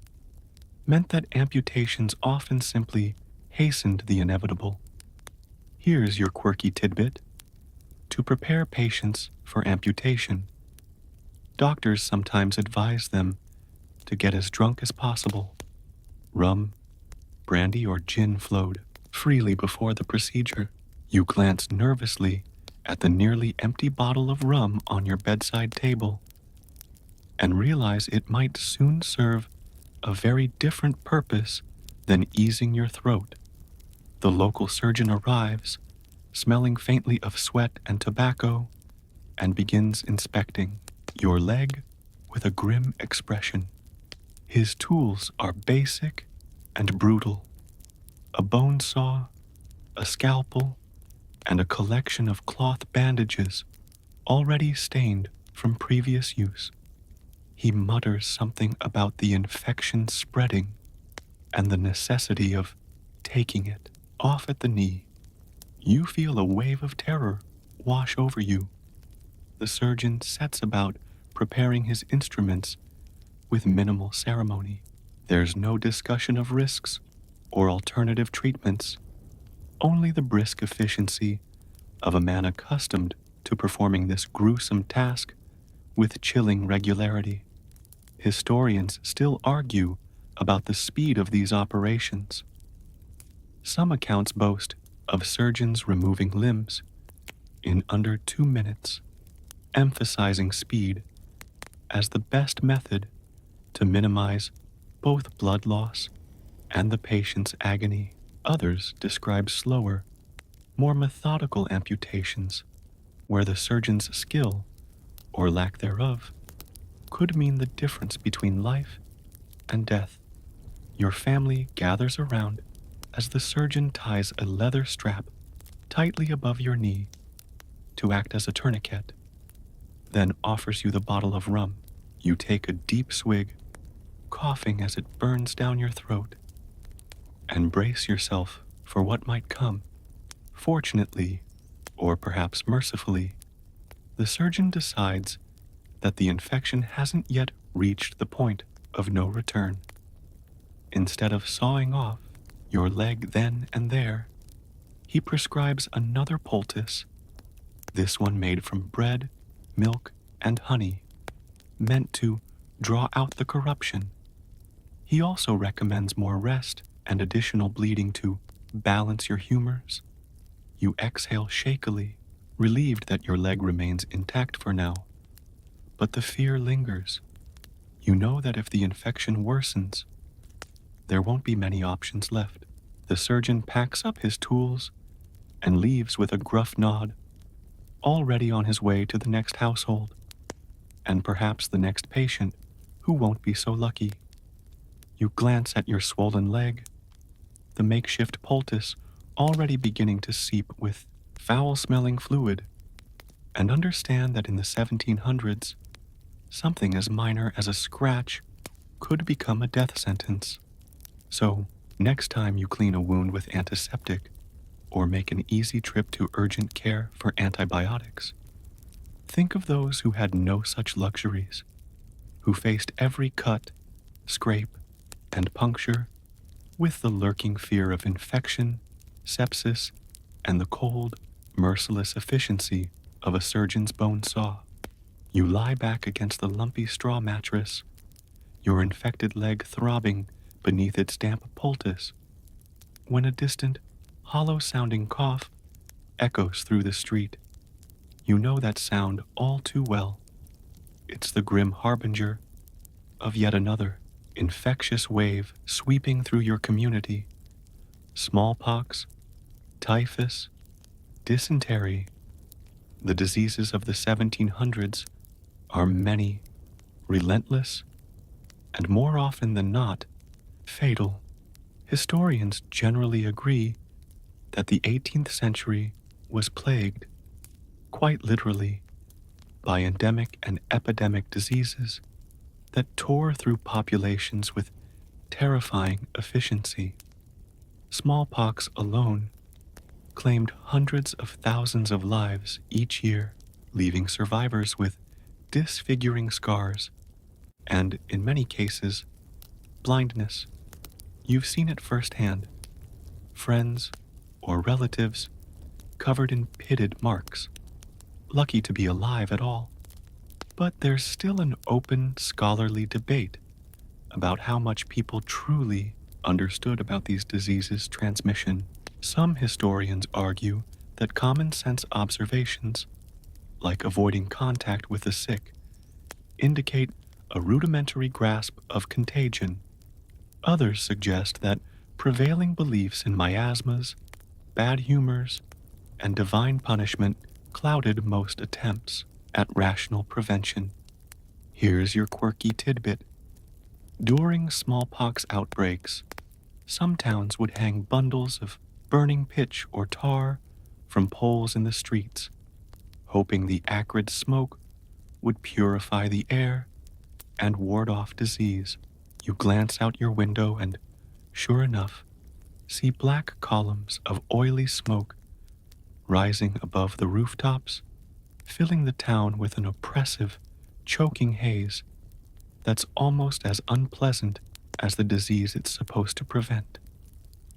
meant that amputations often simply hastened the inevitable. Here's your quirky tidbit. To prepare patients for amputation, doctors sometimes advise them to get as drunk as possible. Rum, brandy, or gin flowed freely before the procedure. You glance nervously at the nearly empty bottle of rum on your bedside table and realize it might soon serve a very different purpose than easing your throat. The local surgeon arrives, smelling faintly of sweat and tobacco, and begins inspecting your leg with a grim expression. His tools are basic and brutal: a bone saw, a scalpel, and a collection of cloth bandages already stained from previous use. He mutters something about the infection spreading and the necessity of taking it off at the knee. You feel a wave of terror wash over you. The surgeon sets about preparing his instruments with minimal ceremony. There's no discussion of risks or alternative treatments, only the brisk efficiency of a man accustomed to performing this gruesome task with chilling regularity. Historians still argue about the speed of these operations. Some accounts boast of surgeons removing limbs in under 2 minutes, emphasizing speed as the best method to minimize both blood loss and the patient's agony. Others describe slower, more methodical amputations, where the surgeon's skill, or lack thereof, could mean the difference between life and death. Your family gathers around as the surgeon ties a leather strap tightly above your knee to act as a tourniquet, then offers you the bottle of rum. You take a deep swig, coughing as it burns down your throat, and brace yourself for what might come. Fortunately, or perhaps mercifully, the surgeon decides that the infection hasn't yet reached the point of no return. Instead of sawing off your leg then and there, he prescribes another poultice, this one made from bread, milk, and honey, meant to draw out the corruption. He also recommends more rest and additional bleeding to balance your humors. You exhale shakily, relieved that your leg remains intact for now. But the fear lingers. You know that if the infection worsens, there won't be many options left. The surgeon packs up his tools and leaves with a gruff nod, already on his way to the next household, and perhaps the next patient who won't be so lucky. You glance at your swollen leg, the makeshift poultice already beginning to seep with foul-smelling fluid, and understand that in the 1700s, something as minor as a scratch could become a death sentence. So, next time you clean a wound with antiseptic or make an easy trip to urgent care for antibiotics, think of those who had no such luxuries, who faced every cut, scrape, and puncture with the lurking fear of infection, sepsis, and the cold, merciless efficiency of a surgeon's bone saw. You lie back against the lumpy straw mattress, your infected leg throbbing beneath its damp poultice, when a distant, hollow-sounding cough echoes through the street. You know that sound all too well. It's the grim harbinger of yet another infectious wave sweeping through your community. Smallpox, typhus, dysentery. The diseases of the 1700s are many, relentless, and more often than not, fatal. Historians generally agree that the 18th century was plagued, quite literally, by endemic and epidemic diseases that tore through populations with terrifying efficiency. Smallpox alone claimed hundreds of thousands of lives each year, leaving survivors with disfiguring scars and, in many cases, blindness. You've seen it firsthand. Friends or relatives covered in pitted marks, lucky to be alive at all. But there's still an open, scholarly debate about how much people truly understood about these diseases' transmission. Some historians argue that common sense observations, like avoiding contact with the sick, indicate a rudimentary grasp of contagion. Others suggest that prevailing beliefs in miasmas, bad humors, and divine punishment clouded most attempts at rational prevention. Here's your quirky tidbit. During smallpox outbreaks, some towns would hang bundles of burning pitch or tar from poles in the streets, hoping the acrid smoke would purify the air and ward off disease. You glance out your window and, sure enough, see black columns of oily smoke rising above the rooftops, filling the town with an oppressive, choking haze that's almost as unpleasant as the disease it's supposed to prevent.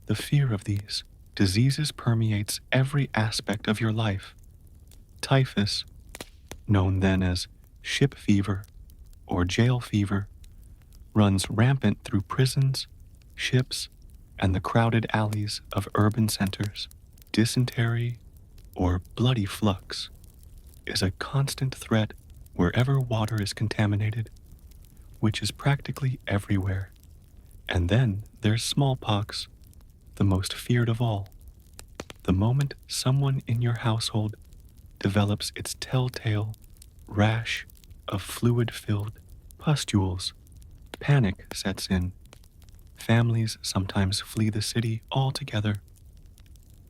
The fear of these diseases permeates every aspect of your life. Typhus, known then as ship fever or jail fever, runs rampant through prisons, ships, and the crowded alleys of urban centers. Dysentery, or bloody flux, is a constant threat wherever water is contaminated, which is practically everywhere. And then there's smallpox, the most feared of all. The moment someone in your household develops its telltale rash of fluid-filled pustules, panic sets in. Families sometimes flee the city altogether,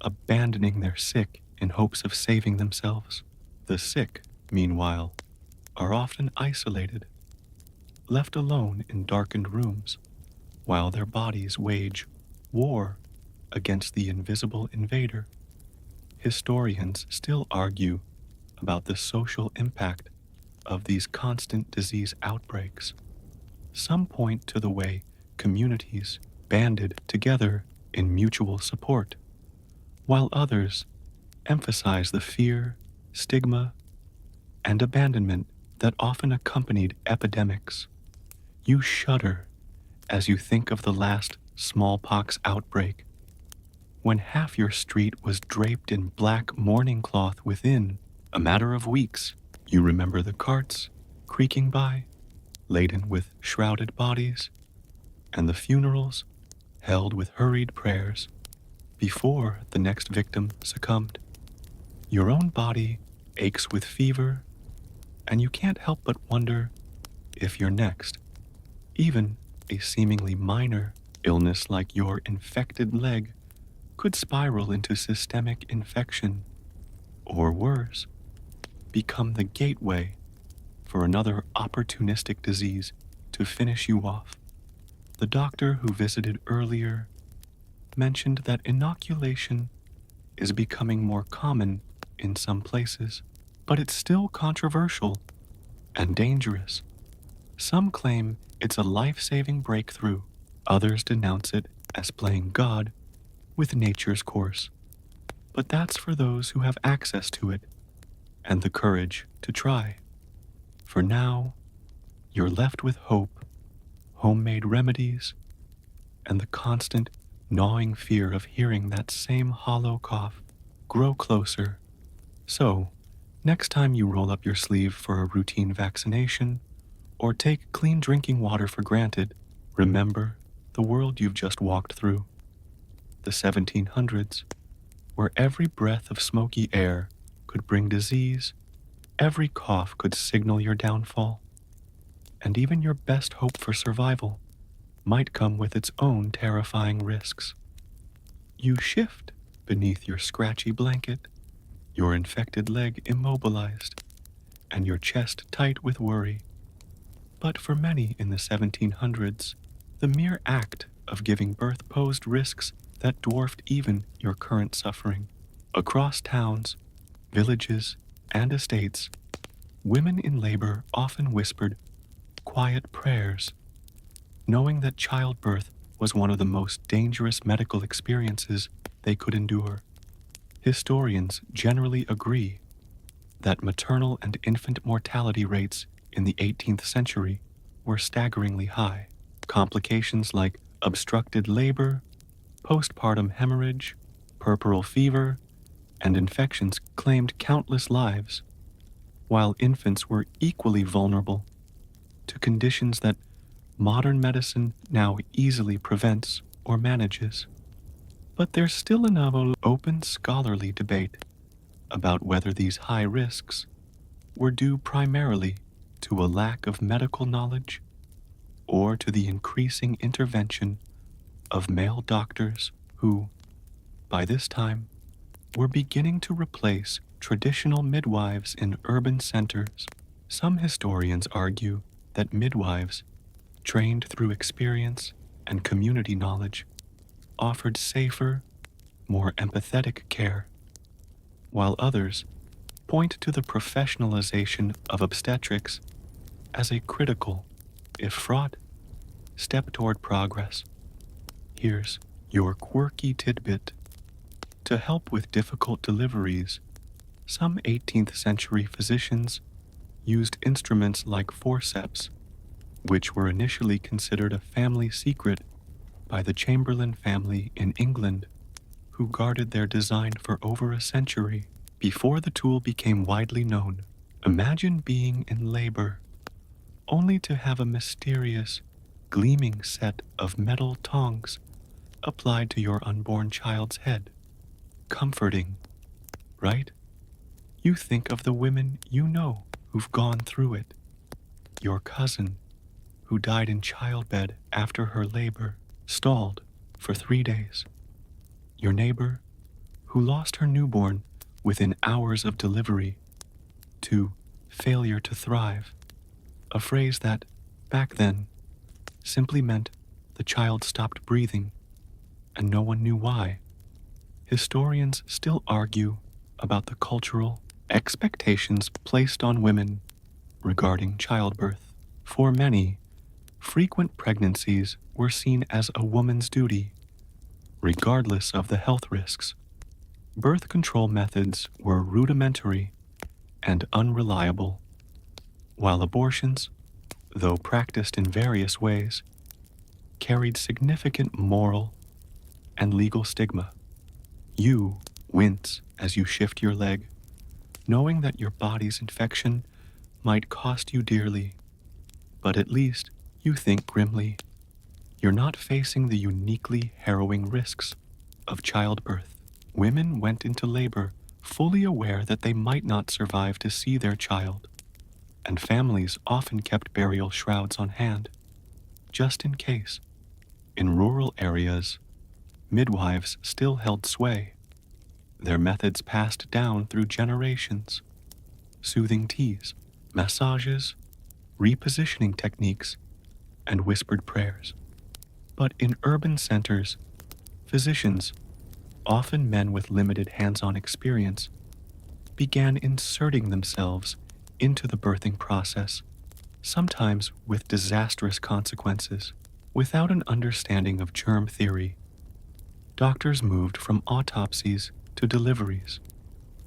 abandoning their sick in hopes of saving themselves. The sick, meanwhile, are often isolated, left alone in darkened rooms, while their bodies wage war against the invisible invader. Historians still argue about the social impact of these constant disease outbreaks. Some point to the way communities banded together in mutual support, while others emphasize the fear, stigma, and abandonment that often accompanied epidemics. You shudder as you think of the last smallpox outbreak, when half your street was draped in black mourning cloth within a matter of weeks. You remember the carts creaking by, laden with shrouded bodies, and the funerals held with hurried prayers before the next victim succumbed. Your own body aches with fever, and you can't help but wonder if you're next. Even a seemingly minor illness like your infected leg could spiral into systemic infection, or worse, become the gateway for another opportunistic disease to finish you off. The doctor who visited earlier mentioned that inoculation is becoming more common in some places, but it's still controversial and dangerous. Some claim it's a life-saving breakthrough. Others denounce it as playing God with nature's course. But that's for those who have access to it and the courage to try. For now, you're left with hope, homemade remedies, and the constant gnawing fear of hearing that same hollow cough grow closer. So, next time you roll up your sleeve for a routine vaccination or take clean drinking water for granted, remember the world you've just walked through, the 1700s, where every breath of smoky air could bring disease, every cough could signal your downfall, and even your best hope for survival might come with its own terrifying risks. You shift beneath your scratchy blanket, your infected leg immobilized, and your chest tight with worry. But for many in the 1700s, the mere act of giving birth posed risks that dwarfed even your current suffering. Across towns, villages, and estates, women in labor often whispered quiet prayers, knowing that childbirth was one of the most dangerous medical experiences they could endure. Historians generally agree that maternal and infant mortality rates in the 18th century were staggeringly high. Complications like obstructed labor, postpartum hemorrhage, puerperal fever, and infections claimed countless lives, while infants were equally vulnerable to conditions that modern medicine now easily prevents or manages. But there's still an open scholarly debate about whether these high risks were due primarily to a lack of medical knowledge or to the increasing intervention of male doctors who, by this time, were beginning to replace traditional midwives in urban centers. Some historians argue that midwives, trained through experience and community knowledge, offered safer, more empathetic care, while others point to the professionalization of obstetrics as a critical, if fraught, step toward progress. Here's your quirky tidbit. To help with difficult deliveries, some 18th century physicians used instruments like forceps, which were initially considered a family secret by the Chamberlain family in England, who guarded their design for over a century before the tool became widely known. Imagine being in labor, only to have a mysterious, gleaming set of metal tongs applied to your unborn child's head. Comforting, right? You think of the women you know who've gone through it. Your cousin, who died in childbed after her labor stalled for 3 days. Your neighbor, who lost her newborn within hours of delivery to failure to thrive, a phrase that, back then, simply meant the child stopped breathing and no one knew why. Historians still argue about the cultural expectations placed on women regarding childbirth. For many, frequent pregnancies were seen as a woman's duty, regardless of the health risks. Birth control methods were rudimentary and unreliable, while abortions, though practiced in various ways, carried significant moral and legal stigma. You wince as you shift your leg, knowing that your body's infection might cost you dearly, but at least you think grimly. You're not facing the uniquely harrowing risks of childbirth. Women went into labor fully aware that they might not survive to see their child, and families often kept burial shrouds on hand, just in case. In rural areas, midwives still held sway, their methods passed down through generations, soothing teas, massages, repositioning techniques, and whispered prayers. But in urban centers, physicians, often men with limited hands-on experience, began inserting themselves into the birthing process, sometimes with disastrous consequences. Without an understanding of germ theory, doctors moved from autopsies to deliveries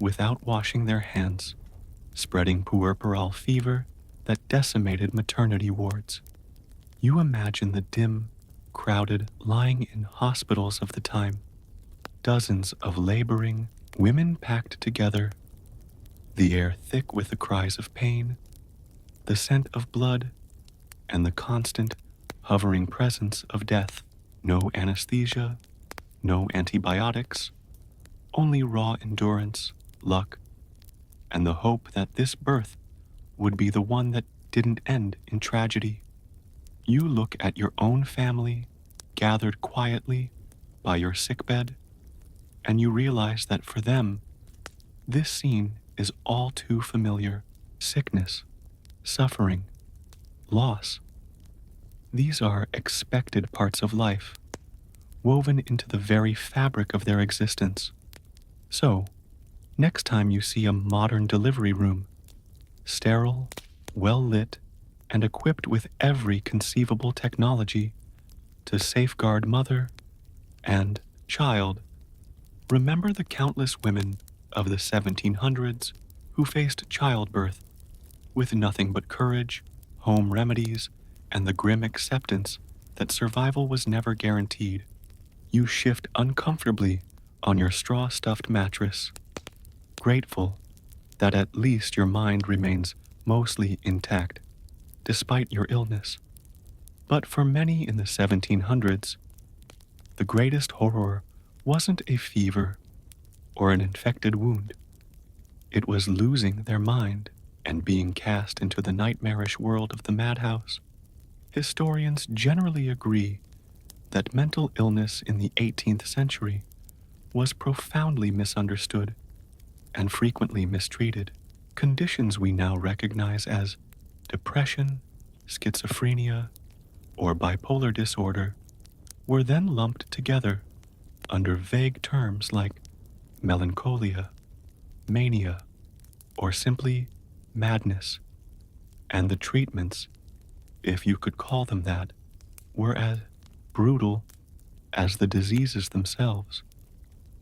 without washing their hands, spreading puerperal fever that decimated maternity wards. You imagine the dim, crowded, lying in hospitals of the time, dozens of laboring women packed together, the air thick with the cries of pain, the scent of blood, and the constant, hovering presence of death. No anesthesia, no antibiotics, only raw endurance, luck, and the hope that this birth would be the one that didn't end in tragedy. You look at your own family, gathered quietly by your sickbed, and you realize that for them, this scene is all too familiar. Sickness, suffering, loss. These are expected parts of life, woven into the very fabric of their existence. So, next time you see a modern delivery room, sterile, well lit, and equipped with every conceivable technology to safeguard mother and child, remember the countless women of the 1700s who faced childbirth with nothing but courage, home remedies, and the grim acceptance that survival was never guaranteed. You shift uncomfortably on your straw-stuffed mattress, grateful that at least your mind remains mostly intact, despite your illness. But for many in the 1700s, the greatest horror wasn't a fever or an infected wound. It was losing their mind and being cast into the nightmarish world of the madhouse. Historians generally agree that mental illness in the 18th century was profoundly misunderstood and frequently mistreated. Conditions we now recognize as depression, schizophrenia, or bipolar disorder were then lumped together under vague terms like melancholia, mania, or simply madness, and the treatments, if you could call them that, were as brutal as the diseases themselves.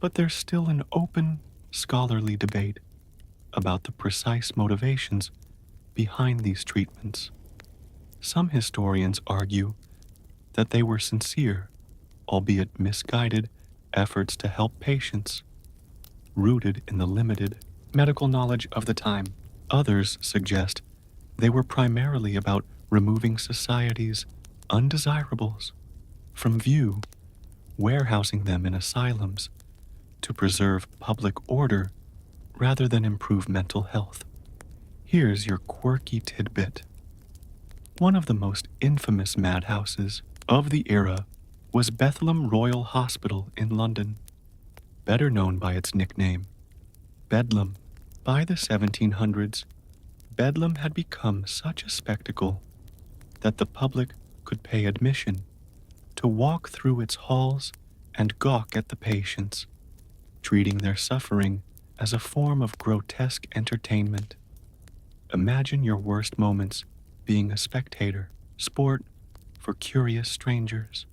But there's still an open, scholarly debate about the precise motivations behind these treatments. Some historians argue that they were sincere, albeit misguided, efforts to help patients, rooted in the limited medical knowledge of the time. Others suggest they were primarily about removing society's undesirables from view, warehousing them in asylums to preserve public order rather than improve mental health. Here's your quirky tidbit. One of the most infamous madhouses of the era was Bethlehem Royal Hospital in London, better known by its nickname, Bedlam. By the 1700s, Bedlam had become such a spectacle that the public could pay admission to walk through its halls and gawk at the patients, treating their suffering as a form of grotesque entertainment. Imagine your worst moments being a spectator, sport for curious strangers.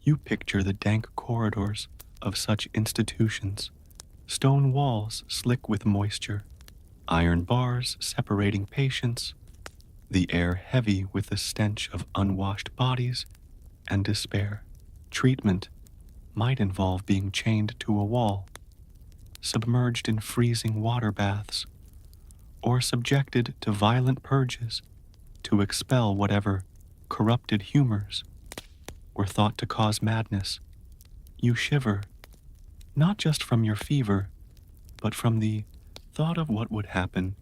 You picture the dank corridors of such institutions, stone walls slick with moisture, iron bars separating patients, the air heavy with the stench of unwashed bodies and despair. Treatment might involve being chained to a wall, submerged in freezing water baths, or subjected to violent purges to expel whatever corrupted humors were thought to cause madness. You shiver, not just from your fever, but from the thought of what would happen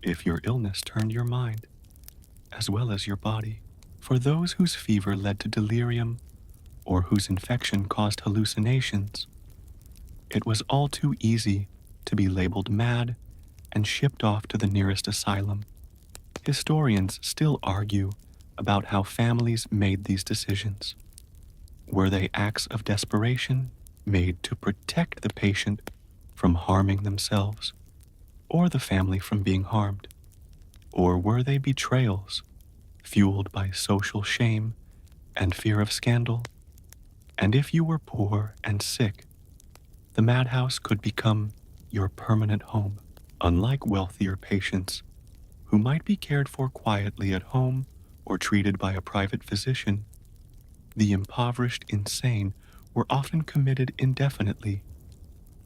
if your illness turned your mind, as well as your body. For those whose fever led to delirium or whose infection caused hallucinations, It was all too easy to be labeled mad and shipped off to the nearest asylum. Historians still argue about how families made these decisions. Were they acts of desperation made to protect the patient from harming themselves or the family from being harmed? Or were they betrayals fueled by social shame and fear of scandal? And if you were poor and sick, the madhouse could become your permanent home. Unlike wealthier patients, who might be cared for quietly at home or treated by a private physician, the impoverished insane were often committed indefinitely,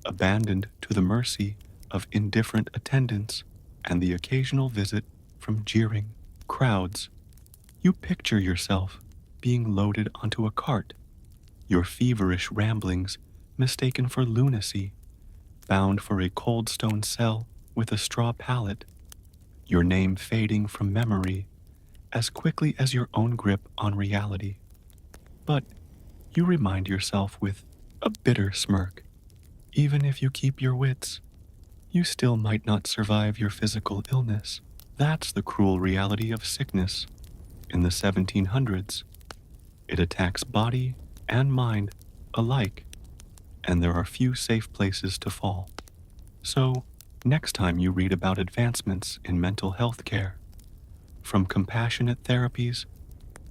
abandoned to the mercy of indifferent attendants and the occasional visit from jeering crowds. You picture yourself being loaded onto a cart, your feverish ramblings mistaken for lunacy, bound for a cold stone cell with a straw pallet, your name fading from memory as quickly as your own grip on reality. But you remind yourself with a bitter smirk, even if you keep your wits, you still might not survive your physical illness. That's the cruel reality of sickness. In the 1700s, it attacks body and mind alike, and there are few safe places to fall. So, next time you read about advancements in mental health care, from compassionate therapies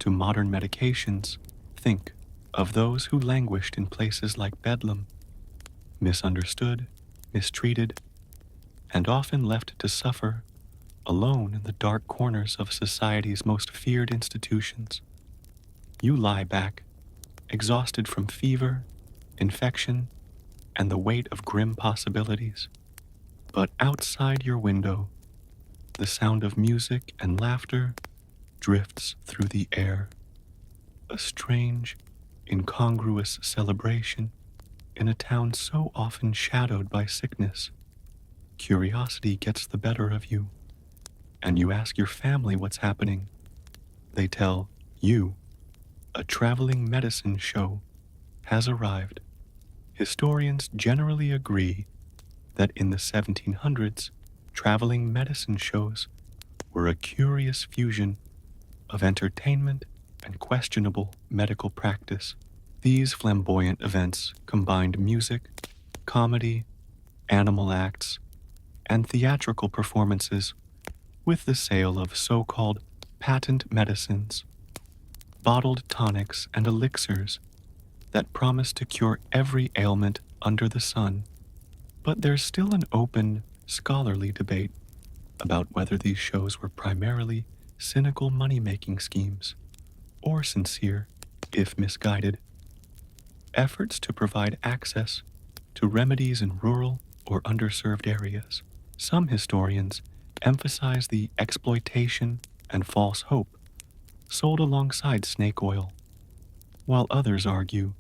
to modern medications, think of those who languished in places like Bedlam, misunderstood, mistreated, and often left to suffer alone in the dark corners of society's most feared institutions. You lie back, exhausted from fever, infection, and the weight of grim possibilities. But outside your window, the sound of music and laughter drifts through the air, a strange, incongruous celebration in a town so often shadowed by sickness. Curiosity gets the better of you, and you ask your family what's happening. They tell you a traveling medicine show has arrived. Historians generally agree that in the 1700s, traveling medicine shows were a curious fusion of entertainment and questionable medical practice. These flamboyant events combined music, comedy, animal acts, and theatrical performances with the sale of so-called patent medicines, bottled tonics and elixirs that promise to cure every ailment under the sun. But there's still an open, scholarly debate about whether these shows were primarily cynical money-making schemes or sincere, if misguided, efforts to provide access to remedies in rural or underserved areas. Some historians emphasize the exploitation and false hope sold alongside snake oil, while others argue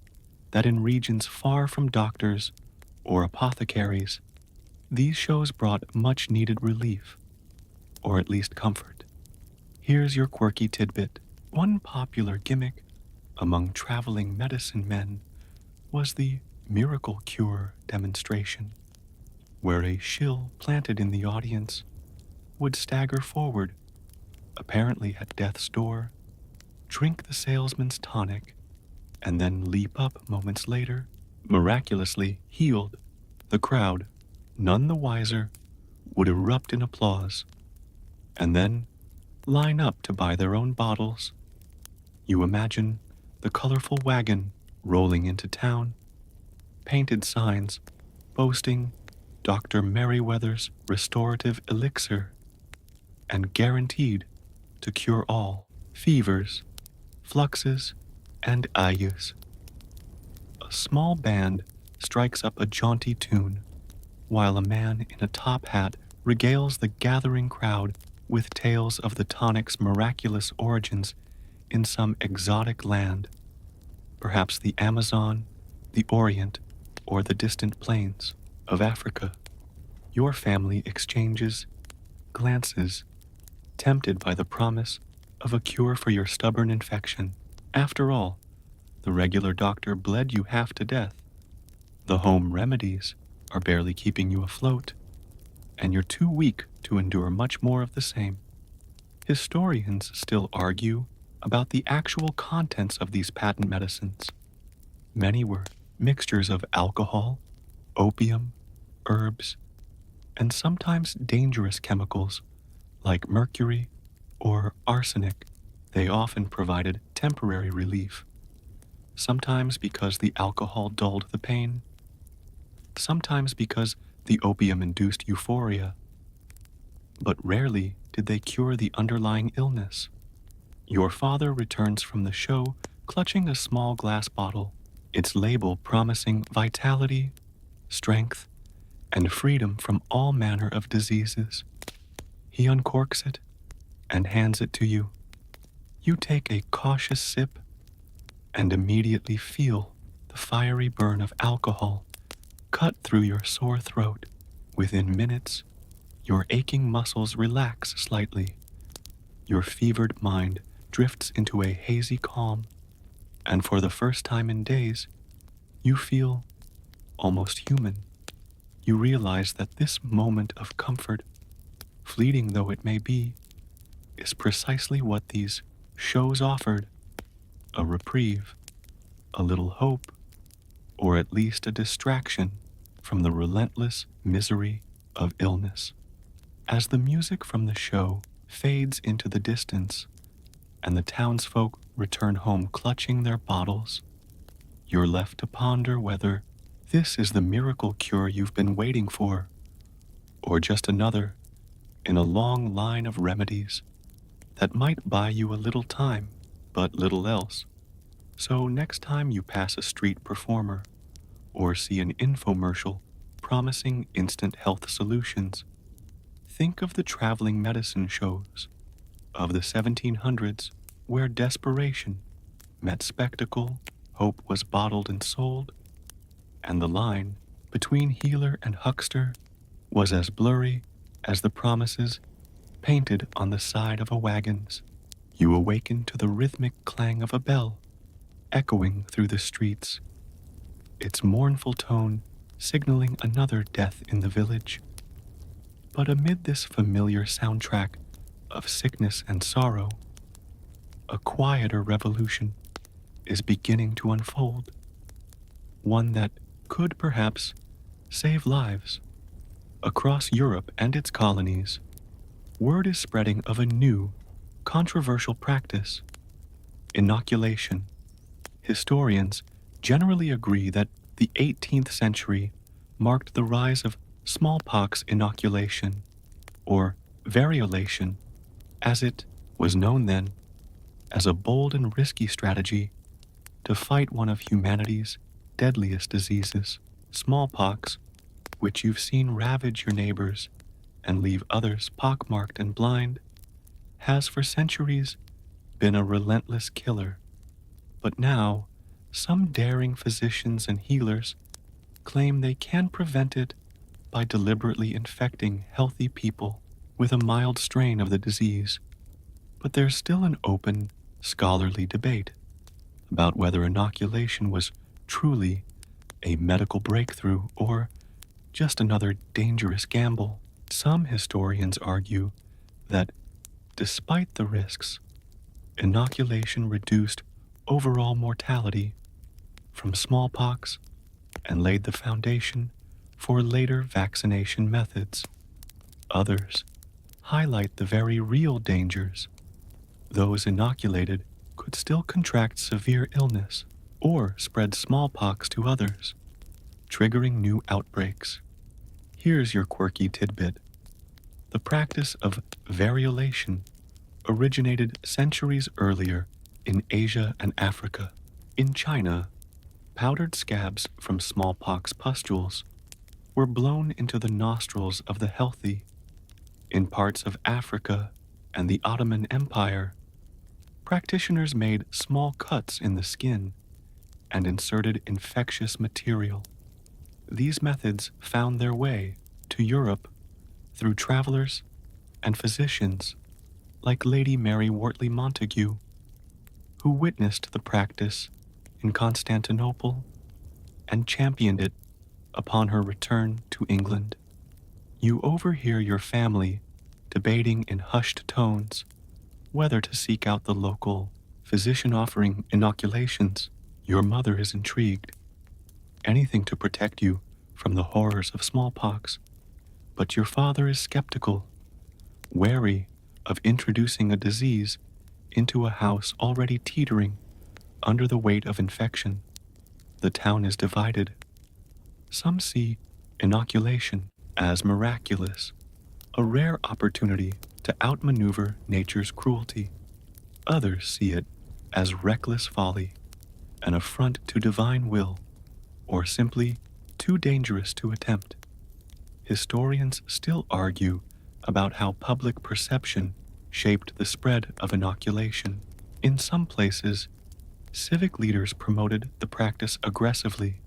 that in regions far from doctors or apothecaries, these shows brought much-needed relief, or at least comfort. Here's your quirky tidbit. One popular gimmick among traveling medicine men was the miracle cure demonstration, where a shill planted in the audience would stagger forward, apparently at death's door, drink the salesman's tonic, and then leap up moments later, miraculously healed. The crowd, none the wiser, would erupt in applause, and then line up to buy their own bottles. You imagine the colorful wagon rolling into town, painted signs boasting Dr. Merriweather's restorative elixir, and guaranteed to cure all fevers, fluxes, and ayus. A small band strikes up a jaunty tune, while a man in a top hat regales the gathering crowd with tales of the tonic's miraculous origins in some exotic land, perhaps the Amazon, the Orient, or the distant plains of Africa. Your family exchanges glances, tempted by the promise of a cure for your stubborn infection. After all, the regular doctor bled you half to death, The home remedies are barely keeping you afloat, and you're too weak to endure much more of the same. Historians still argue about the actual contents of these patent medicines. Many were mixtures of alcohol, opium, herbs, and sometimes dangerous chemicals like mercury or arsenic. They often provided temporary relief, sometimes because the alcohol dulled the pain, sometimes because the opium induced euphoria, but rarely did they cure the underlying illness. Your father returns from the show clutching a small glass bottle, its label promising vitality, strength, and freedom from all manner of diseases. He uncorks it and hands it to you. You take a cautious sip and immediately feel the fiery burn of alcohol cut through your sore throat. Within minutes, your aching muscles relax slightly. Your fevered mind drifts into a hazy calm, and for the first time in days, you feel almost human. You realize that this moment of comfort, fleeting though it may be, is precisely what these shows offered: a reprieve, a little hope, or at least a distraction from the relentless misery of illness. As the music from the show fades into the distance and the townsfolk return home clutching their bottles, you're left to ponder whether this is the miracle cure you've been waiting for, or just another in a long line of remedies that might buy you a little time, but little else. So next time you pass a street performer or see an infomercial promising instant health solutions, think of the traveling medicine shows of the 1700s where desperation met spectacle, hope was bottled and sold, and the line between healer and huckster was as blurry as the promises painted on the side of a wagon's. You awaken to the rhythmic clang of a bell echoing through the streets, its mournful tone signaling another death in the village. But amid this familiar soundtrack of sickness and sorrow, a quieter revolution is beginning to unfold, one that could perhaps save lives. Across Europe and its colonies, word is spreading of a new, controversial practice: inoculation. Historians generally agree that the 18th century marked the rise of smallpox inoculation, or variolation, as it was known then, as a bold and risky strategy to fight one of humanity's deadliest diseases. Smallpox, which you've seen ravage your neighbors and leave others pockmarked and blind, has for centuries been a relentless killer. But now, some daring physicians and healers claim they can prevent it by deliberately infecting healthy people with a mild strain of the disease. But there's still an open, scholarly debate about whether inoculation was truly a medical breakthrough or just another dangerous gamble. Some historians argue that, despite the risks, inoculation reduced overall mortality from smallpox and laid the foundation for later vaccination methods. Others highlight the very real dangers. Those inoculated could still contract severe illness or spread smallpox to others, triggering new outbreaks. Here's your quirky tidbit. The practice of variolation originated centuries earlier in Asia and Africa. In China, powdered scabs from smallpox pustules were blown into the nostrils of the healthy. In parts of Africa and the Ottoman Empire, practitioners made small cuts in the skin and inserted infectious material. These methods found their way to Europe through travelers and physicians like Lady Mary Wortley Montagu, who witnessed the practice in Constantinople and championed it upon her return to England. You overhear your family debating in hushed tones whether to seek out the local physician offering inoculations. Your mother is intrigued, anything to protect you from the horrors of smallpox, but your father is skeptical, wary of introducing a disease into a house already teetering under the weight of infection. The town is divided. Some see inoculation as miraculous, a rare opportunity to outmaneuver nature's cruelty. Others see it as reckless folly, an affront to divine will, or simply too dangerous to attempt. Historians still argue about how public perception shaped the spread of inoculation. In some places, civic leaders promoted the practice aggressively,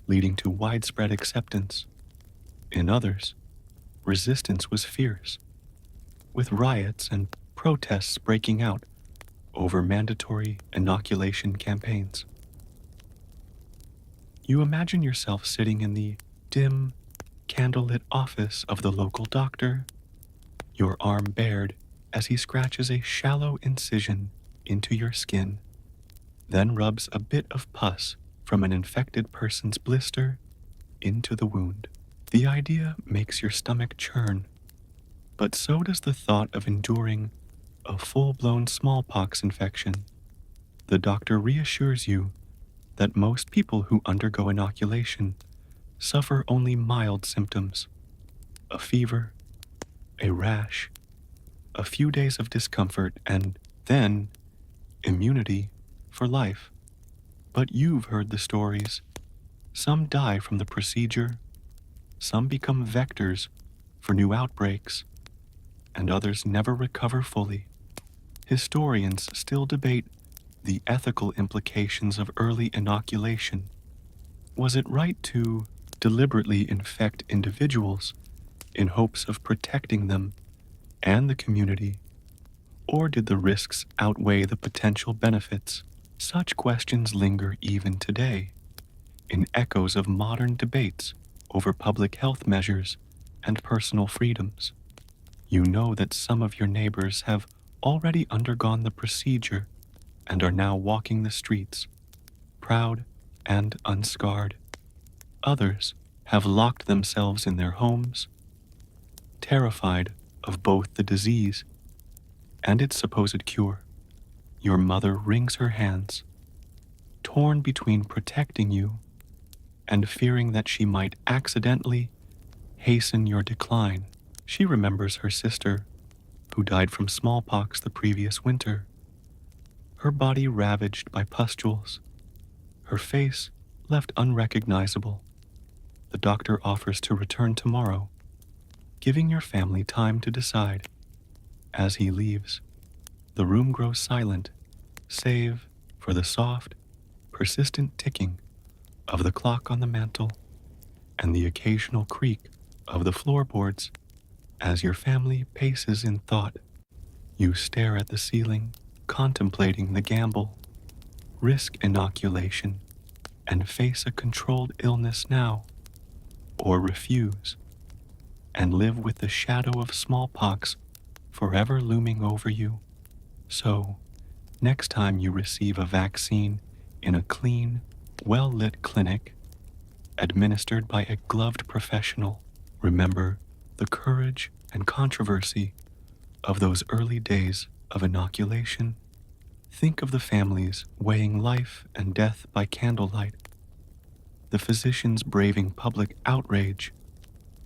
leading to widespread acceptance. In others, resistance was fierce, with riots and protests breaking out over mandatory inoculation campaigns. You imagine yourself sitting in the dim, candlelit office of the local doctor, your arm bared as he scratches a shallow incision into your skin, then rubs a bit of pus from an infected person's blister into the wound. The idea makes your stomach churn, but so does the thought of enduring a full-blown smallpox infection. The doctor reassures you that most people who undergo inoculation suffer only mild symptoms: a fever, a rash, a few days of discomfort, and then immunity for life. But you've heard the stories. Some die from the procedure, some become vectors for new outbreaks, and others never recover fully. Historians still debate the ethical implications of early inoculation. Was it right to deliberately infect individuals in hopes of protecting them and the community, or did the risks outweigh the potential benefits? Such questions linger even today, in echoes of modern debates over public health measures and personal freedoms. You know that some of your neighbors have already undergone the procedure and are now walking the streets, proud and unscarred. Others have locked themselves in their homes, terrified of both the disease and its supposed cure. Your mother wrings her hands, torn between protecting you and fearing that she might accidentally hasten your decline. She remembers her sister, who died from smallpox the previous winter, her body ravaged by pustules, her face left unrecognizable. The doctor offers to return tomorrow, giving your family time to decide. As he leaves, the room grows silent, save for the soft, persistent ticking of the clock on the mantel and the occasional creak of the floorboards as your family paces in thought. You stare at the ceiling, contemplating the gamble, risk inoculation, and face a controlled illness now, or refuse, and live with the shadow of smallpox forever looming over you. So, next time you receive a vaccine in a clean, well-lit clinic, administered by a gloved professional, remember the courage and controversy of those early days of inoculation. Think of the families weighing life and death by candlelight, the physicians braving public outrage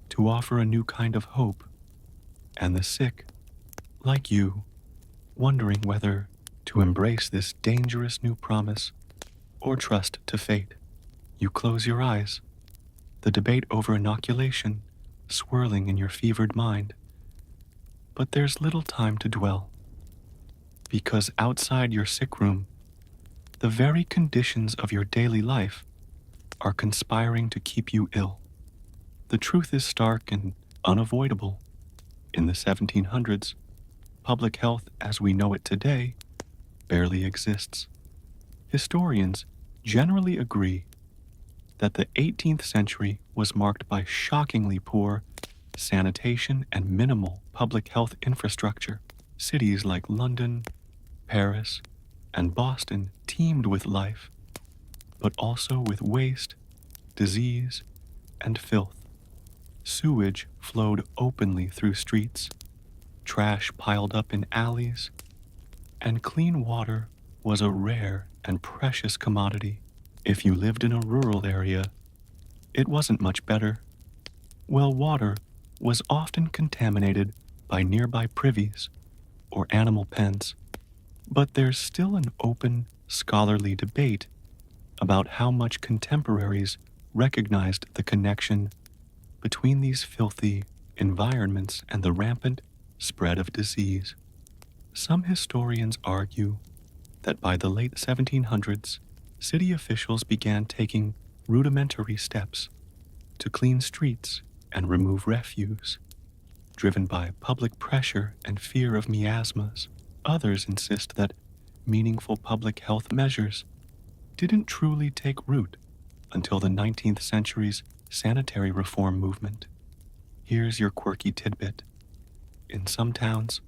to offer a new kind of hope, and the sick, like you, wondering whether to embrace this dangerous new promise or trust to fate. You close your eyes, the debate over inoculation swirling in your fevered mind. But there's little time to dwell, because outside your sick room, the very conditions of your daily life are conspiring to keep you ill. The truth is stark and unavoidable. In the 1700s, public health as we know it today barely exists. Historians generally agree that the 18th century was marked by shockingly poor sanitation and minimal public health infrastructure. Cities like London, Paris, and Boston teemed with life, but also with waste, disease, and filth. Sewage flowed openly through streets, trash piled up in alleys, and clean water was a rare and precious commodity. If you lived in a rural area, it wasn't much better. Well water was often contaminated by nearby privies or animal pens. But there's still an open, scholarly debate about how much contemporaries recognized the connection between these filthy environments and the rampant spread of disease. Some historians argue that by the late 1700s, city officials began taking rudimentary steps to clean streets and remove refuse, driven by public pressure and fear of miasmas. Others insist that meaningful public health measures didn't truly take root until the 19th century's sanitary reform movement. Here's your quirky tidbit. In some towns,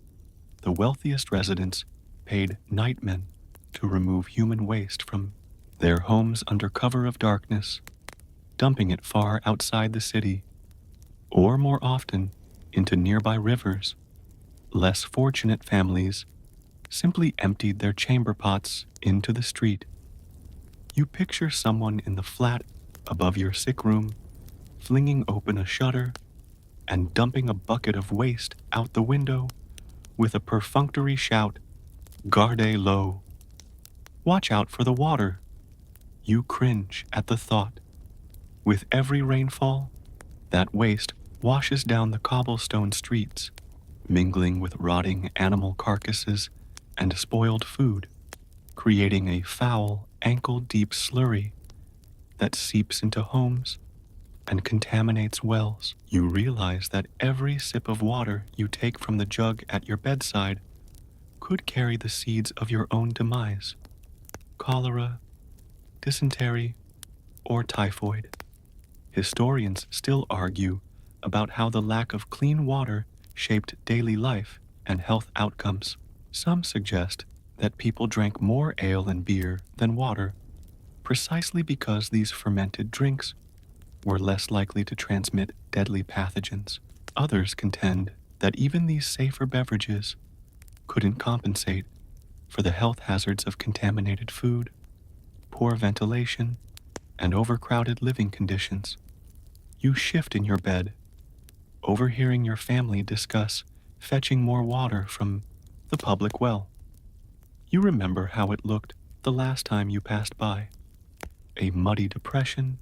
the wealthiest residents paid nightmen to remove human waste from their homes under cover of darkness, dumping it far outside the city, or more often into nearby rivers. Less fortunate families simply emptied their chamber pots into the street. You picture someone in the flat above your sick room, flinging open a shutter and dumping a bucket of waste out the window with a perfunctory shout, "Garde low." Watch out for the water. You cringe at the thought. With every rainfall, that waste washes down the cobblestone streets, mingling with rotting animal carcasses and spoiled food, creating a foul, ankle-deep slurry that seeps into homes and contaminates wells. You realize that every sip of water you take from the jug at your bedside could carry the seeds of your own demise: cholera, dysentery, or typhoid. Historians still argue about how the lack of clean water shaped daily life and health outcomes. Some suggest that people drank more ale and beer than water, precisely because these fermented drinks were less likely to transmit deadly pathogens. Others contend that even these safer beverages couldn't compensate for the health hazards of contaminated food, poor ventilation, and overcrowded living conditions. You shift in your bed, overhearing your family discuss fetching more water from the public well. You remember how it looked the last time you passed by: a muddy depression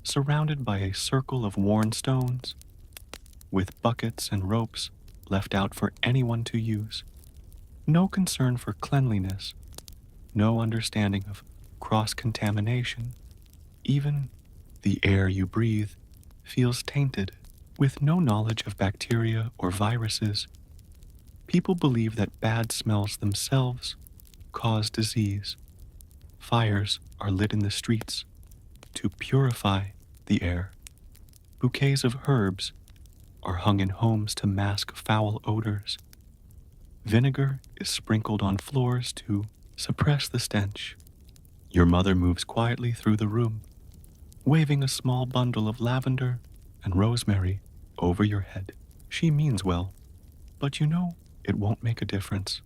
surrounded by a circle of worn stones, with buckets and ropes left out for anyone to use. No concern for cleanliness, no understanding of cross-contamination. Even the air you breathe feels tainted. With no knowledge of bacteria or viruses, people believe that bad smells themselves cause disease. Fires are lit in the streets to purify the air. Bouquets of herbs are hung in homes to mask foul odors. Vinegar is sprinkled on floors to suppress the stench. Your mother moves quietly through the room, waving a small bundle of lavender and rosemary over your head. She means well, but you know it won't make a difference.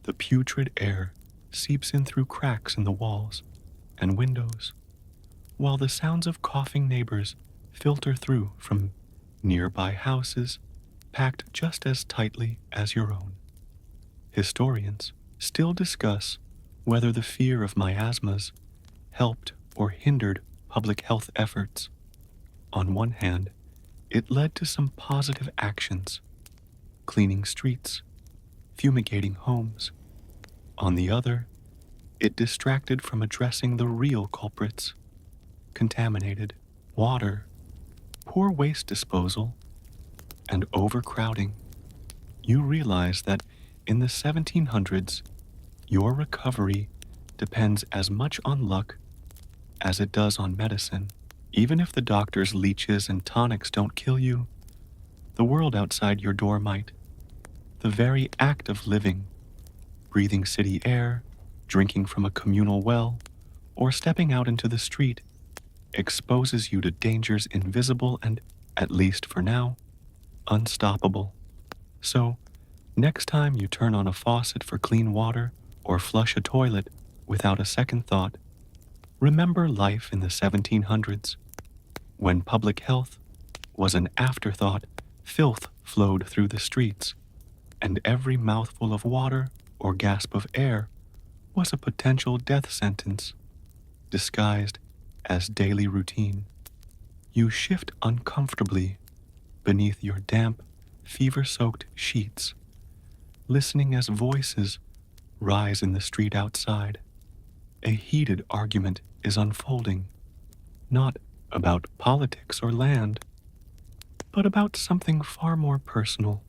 The putrid air seeps in through cracks in the walls and windows, while the sounds of coughing neighbors filter through from nearby houses packed just as tightly as your own. Historians still discuss whether the fear of miasmas helped or hindered public health efforts. On one hand, it led to some positive actions: cleaning streets, fumigating homes. On the other, it distracted from addressing the real culprits: contaminated water, poor waste disposal, and overcrowding. You realize that in the 1700s, your recovery depends as much on luck as it does on medicine. Even if the doctor's leeches and tonics don't kill you, the world outside your door might. The very act of living, breathing city air, drinking from a communal well, or stepping out into the street exposes you to dangers invisible and, at least for now, unstoppable. So, next time you turn on a faucet for clean water or flush a toilet without a second thought, remember life in the 1700s, when public health was an afterthought. Filth flowed through the streets, and every mouthful of water or gasp of air was a potential death sentence, disguised as daily routine. You shift uncomfortably beneath your damp, fever-soaked sheets, listening as voices rise in the street outside. A heated argument is unfolding, not about politics or land, but about something far more personal.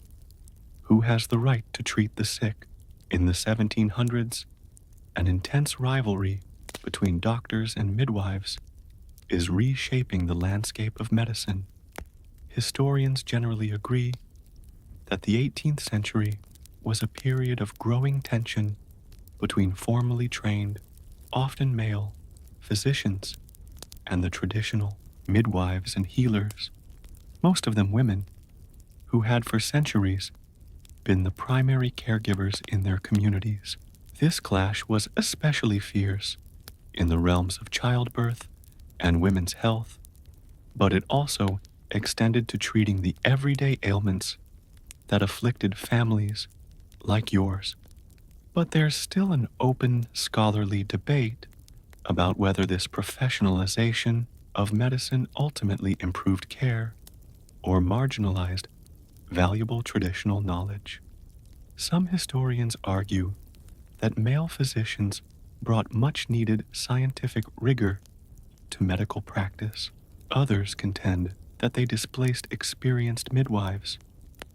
Who has the right to treat the sick? In the 1700s, an intense rivalry between doctors and midwives is reshaping the landscape of medicine. Historians generally agree that the 18th century was a period of growing tension between formally trained, often male, physicians and the traditional midwives and healers, most of them women, who had for centuries been the primary caregivers in their communities. This clash was especially fierce in the realms of childbirth and women's health, but it also extended to treating the everyday ailments that afflicted families like yours. But there's still an open scholarly debate about whether this professionalization of medicine ultimately improved care or marginalized valuable traditional knowledge. Some historians argue that male physicians brought much needed scientific rigor to medical practice. Others contend that they displaced experienced midwives,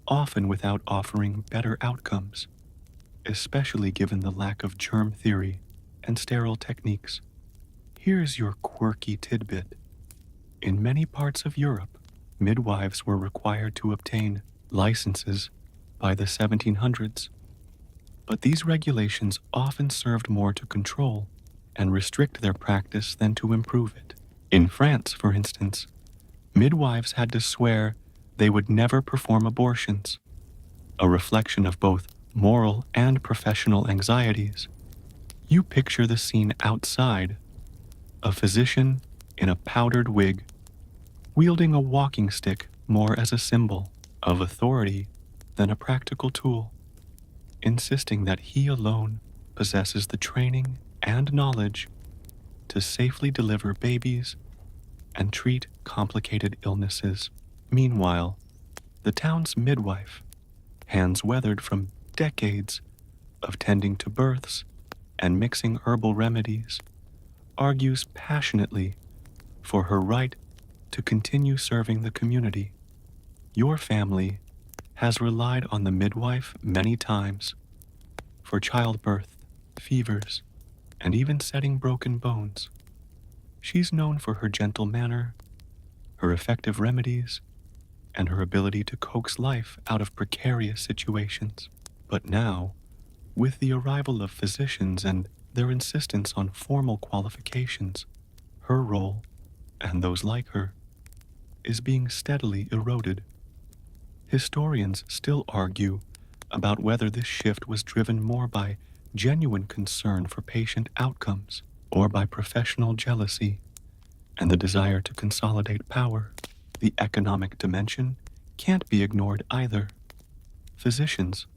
often without offering better outcomes, especially given the lack of germ theory and sterile techniques. Here's your quirky tidbit. In many parts of Europe, midwives were required to obtain licenses by the 1700s, but these regulations often served more to control and restrict their practice than to improve it. In France, for instance, midwives had to swear they would never perform abortions, a reflection of both moral and professional anxieties. You picture the scene outside: a physician in a powdered wig, wielding a walking stick more as a symbol of authority than a practical tool, insisting that he alone possesses the training and knowledge to safely deliver babies and treat complicated illnesses. Meanwhile, the town's midwife, hands weathered from decades of tending to births and mixing herbal remedies, argues passionately for her right to continue serving the community. Your family has relied on the midwife many times for childbirth, fevers, and even setting broken bones. She's known for her gentle manner, her effective remedies, and her ability to coax life out of precarious situations. But now, with the arrival of physicians and their insistence on formal qualifications, her role, and those like her, is being steadily eroded. Historians still argue about whether this shift was driven more by genuine concern for patient outcomes or by professional jealousy and the desire to consolidate power. The economic dimension can't be ignored either. Physicians,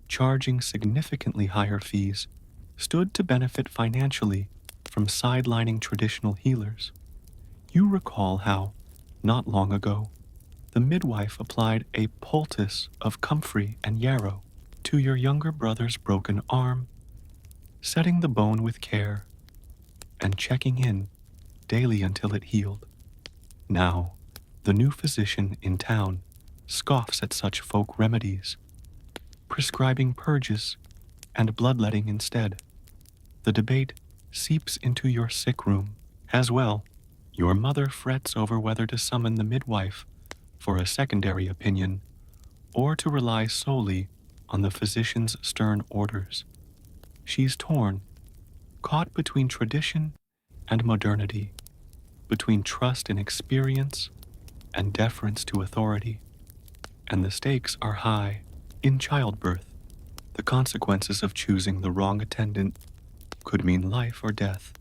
charging significantly higher fees, stood to benefit financially from sidelining traditional healers. You recall how, not long ago, the midwife applied a poultice of comfrey and yarrow to your younger brother's broken arm, setting the bone with care and checking in daily until it healed. Now, the new physician in town scoffs at such folk remedies, prescribing purges and bloodletting instead. The debate seeps into your sick room, As well, your mother frets over whether to summon the midwife for a secondary opinion or to rely solely on the physician's stern orders. She's torn, caught between tradition and modernity, between trust and experience and deference to authority. And the stakes are high in childbirth. The consequences of choosing the wrong attendant could mean life or death.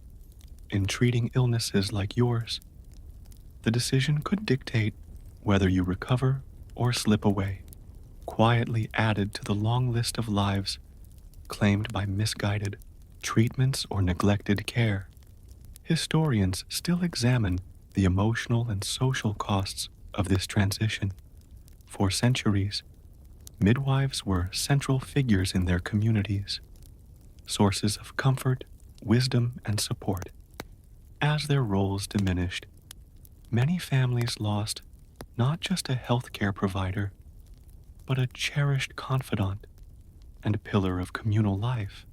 In treating illnesses like yours, the decision could dictate whether you recover or slip away, quietly added to the long list of lives claimed by misguided treatments or neglected care. Historians still examine the emotional and social costs of this transition. For centuries, midwives were central figures in their communities, sources of comfort, wisdom, and support. As their roles diminished, many families lost not just a healthcare provider, but a cherished confidant and pillar of communal life.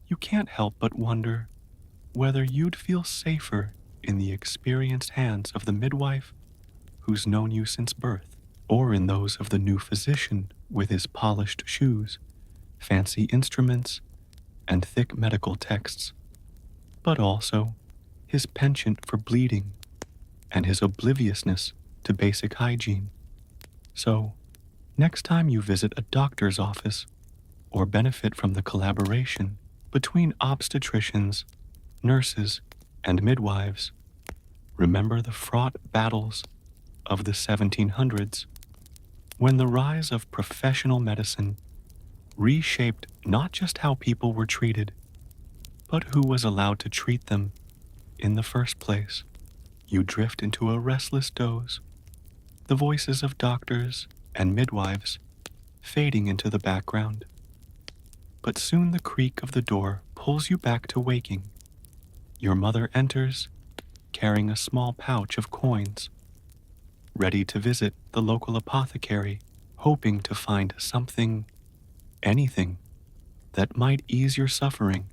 You can't help but wonder whether you'd feel safer in the experienced hands of the midwife who's known you since birth, or in those of the new physician with his polished shoes, fancy instruments, and thick medical texts, but also his penchant for bleeding and his obliviousness to basic hygiene. So, next time you visit a doctor's office or benefit from the collaboration between obstetricians, nurses, and midwives, remember the fraught battles of the 1700s, when the rise of professional medicine reshaped not just how people were treated, but who was allowed to treat them in the first place. You drift into a restless doze, the voices of doctors and midwives fading into the background. But soon the creak of the door pulls you back to waking. Your mother enters, carrying a small pouch of coins, ready to visit the local apothecary, hoping to find something, anything, that might ease your suffering.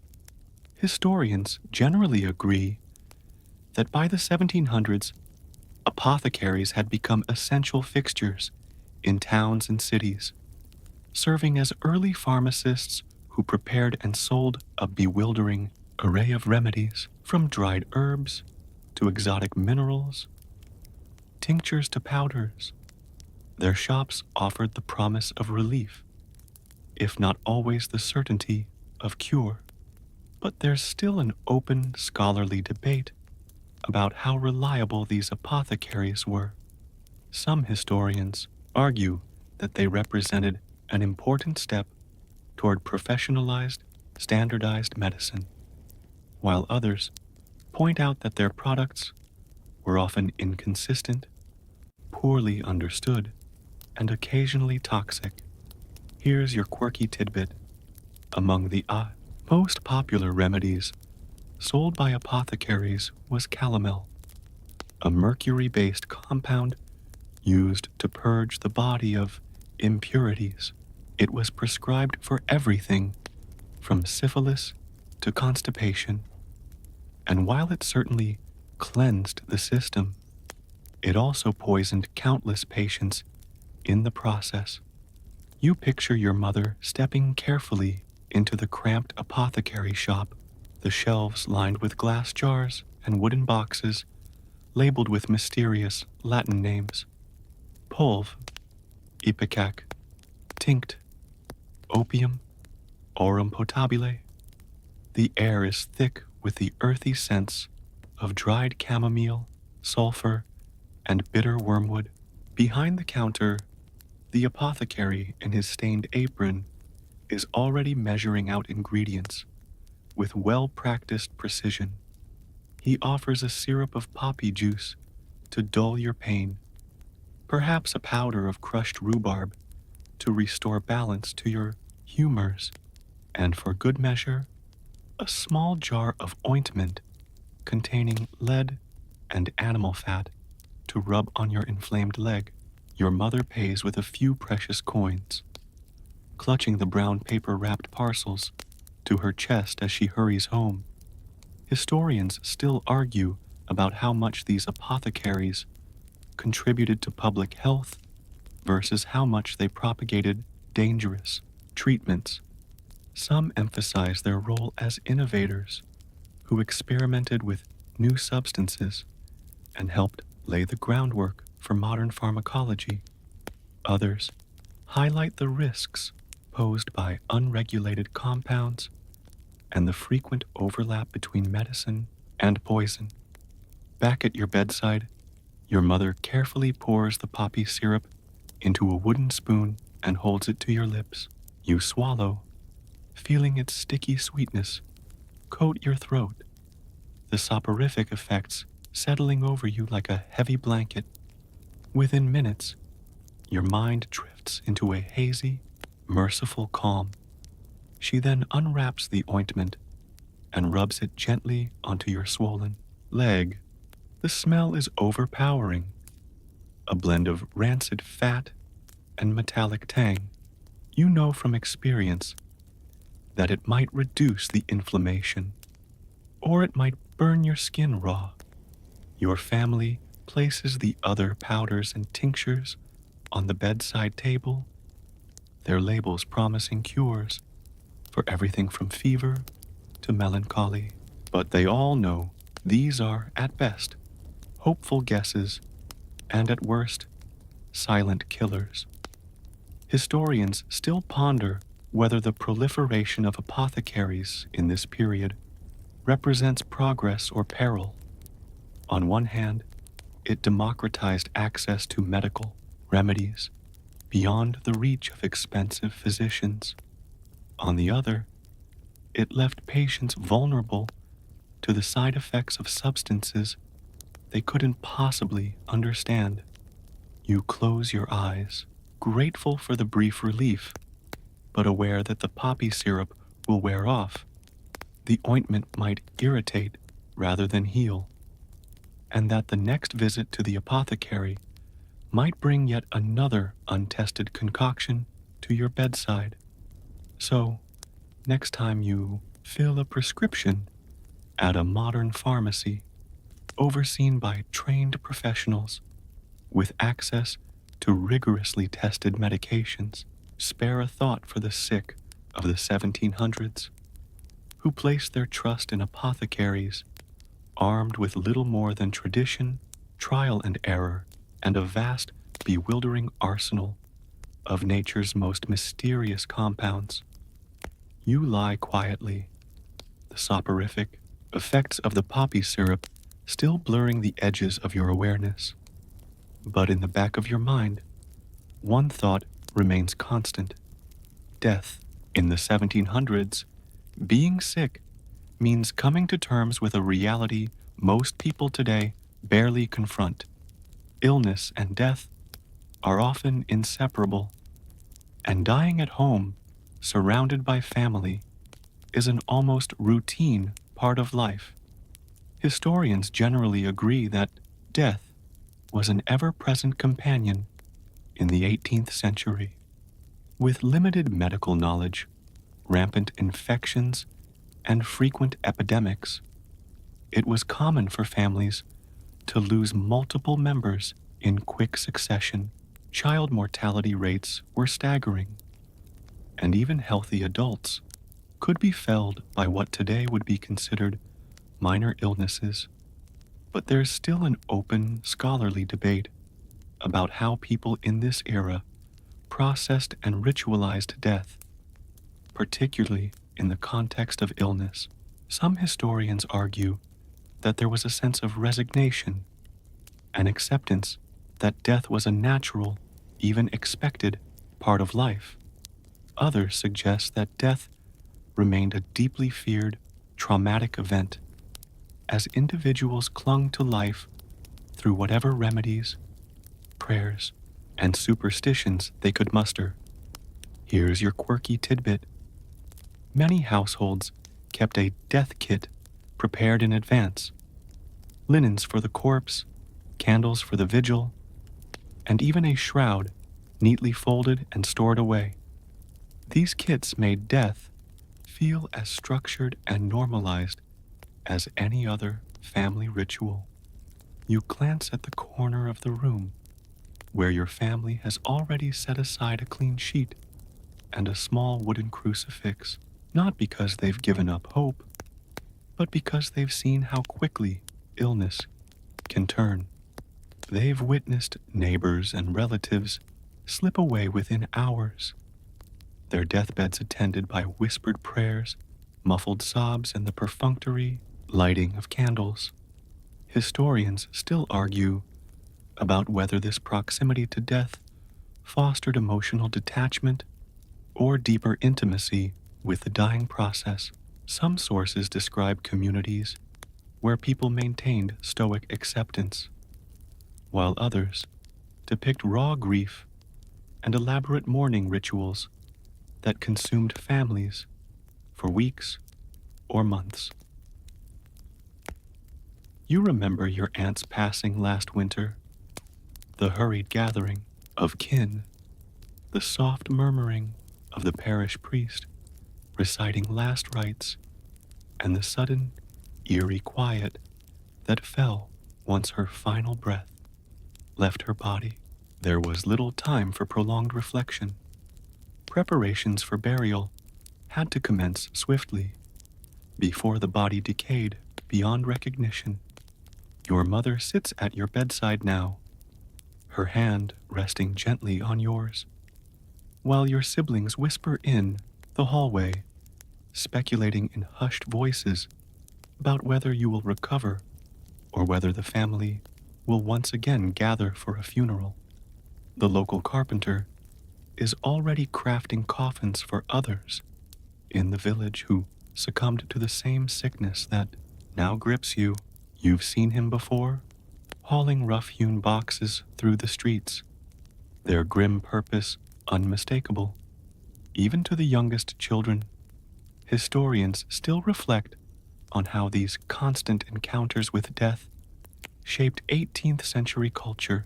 Historians generally agree that by the 1700s, apothecaries had become essential fixtures in towns and cities, serving as early pharmacists who prepared and sold a bewildering array of remedies, from dried herbs to exotic minerals, tinctures to powders. Their shops offered the promise of relief, if not always the certainty of cure. But there's still an open scholarly debate about how reliable these apothecaries were. Some historians argue that they represented an important step toward professionalized, standardized medicine, while others point out that their products were often inconsistent, poorly understood, and occasionally toxic. Here's your quirky tidbit. Among the most popular remedies sold by apothecaries was calomel, a mercury-based compound used to purge the body of impurities. It was prescribed for everything from syphilis to constipation, and while it certainly cleansed the system, it also poisoned countless patients in the process. You picture your mother stepping carefully into the cramped apothecary shop, the shelves lined with glass jars and wooden boxes labeled with mysterious Latin names: pulv, ipecac, tinct, opium, aurum potabile. The air is thick with the earthy scents of dried chamomile, sulfur, and bitter wormwood. Behind the counter, the apothecary in his stained apron is already measuring out ingredients with well-practiced precision. He offers a syrup of poppy juice to dull your pain, perhaps a powder of crushed rhubarb to restore balance to your humors, and for good measure, a small jar of ointment containing lead and animal fat to rub on your inflamed leg. Your mother pays with a few precious coins, clutching the brown paper-wrapped parcels to her chest as she hurries home. Historians still argue about how much these apothecaries contributed to public health versus how much they propagated dangerous treatments. Some emphasize their role as innovators who experimented with new substances and helped lay the groundwork for modern pharmacology. Others highlight the risks posed by unregulated compounds and the frequent overlap between medicine and poison. Back at your bedside, your mother carefully pours the poppy syrup into a wooden spoon and holds it to your lips. You swallow, feeling its sticky sweetness coat your throat, the soporific effects settling over you like a heavy blanket. Within minutes, your mind drifts into a hazy, merciful calm. She then unwraps the ointment and rubs it gently onto your swollen leg. The smell is overpowering, a blend of rancid fat and metallic tang. You know from experience that it might reduce the inflammation, or it might burn your skin raw. Your family places the other powders and tinctures on the bedside table, their labels promising cures for everything from fever to melancholy. But they all know these are, at best, hopeful guesses, and at worst, silent killers. Historians still ponder whether the proliferation of apothecaries in this period represents progress or peril. On one hand, it democratized access to medical remedies beyond the reach of expensive physicians. On the other, it left patients vulnerable to the side effects of substances they couldn't possibly understand. You close your eyes, grateful for the brief relief, but aware that the poppy syrup will wear off. The ointment might irritate rather than heal, and that the next visit to the apothecary might bring yet another untested concoction to your bedside. So, next time you fill a prescription at a modern pharmacy, overseen by trained professionals with access to rigorously tested medications, spare a thought for the sick of the 1700s, who placed their trust in apothecaries armed with little more than tradition, trial and error, and a vast, bewildering arsenal of nature's most mysterious compounds. You lie quietly, the soporific effects of the poppy syrup still blurring the edges of your awareness. But in the back of your mind, one thought remains constant. Death. In the 1700s, being sick means coming to terms with a reality most people today barely confront. Illness and death are often inseparable, and dying at home, surrounded by family, is an almost routine part of life. Historians generally agree that death was an ever-present companion in the 18th century. With limited medical knowledge, rampant infections, and frequent epidemics, it was common for families to lose multiple members in quick succession. Child mortality rates were staggering, and even healthy adults could be felled by what today would be considered minor illnesses. But there's still an open, scholarly debate about how people in this era processed and ritualized death, particularly in the context of illness. Some historians argue that there was a sense of resignation, an acceptance that death was a natural, even expected, part of life. Others suggest that death remained a deeply feared, traumatic event, as individuals clung to life through whatever remedies, prayers, and superstitions they could muster. Here's your quirky tidbit. Many households kept a death kit prepared in advance. Linens for the corpse, candles for the vigil, and even a shroud neatly folded and stored away. These kits made death feel as structured and normalized as any other family ritual. You glance at the corner of the room where your family has already set aside a clean sheet and a small wooden crucifix, not because they've given up hope, but because they've seen how quickly illness can turn. They've witnessed neighbors and relatives slip away within hours, their deathbeds attended by whispered prayers, muffled sobs, and the perfunctory lighting of candles. Historians still argue about whether this proximity to death fostered emotional detachment or deeper intimacy with the dying process. Some sources describe communities where people maintained stoic acceptance, while others depict raw grief and elaborate mourning rituals that consumed families for weeks or months. You remember your aunt's passing last winter, the hurried gathering of kin, the soft murmuring of the parish priest reciting last rites, and the sudden, eerie quiet that fell once her final breath left her body. There was little time for prolonged reflection. Preparations for burial had to commence swiftly, before the body decayed beyond recognition. Your mother sits at your bedside now, her hand resting gently on yours, while your siblings whisper in the hallway, speculating in hushed voices about whether you will recover or whether the family will once again gather for a funeral. The local carpenter is already crafting coffins for others in the village who succumbed to the same sickness that now grips you. You've seen him before, hauling rough-hewn boxes through the streets, their grim purpose unmistakable, even to the youngest children. Historians still reflect on how these constant encounters with death shaped 18th century culture,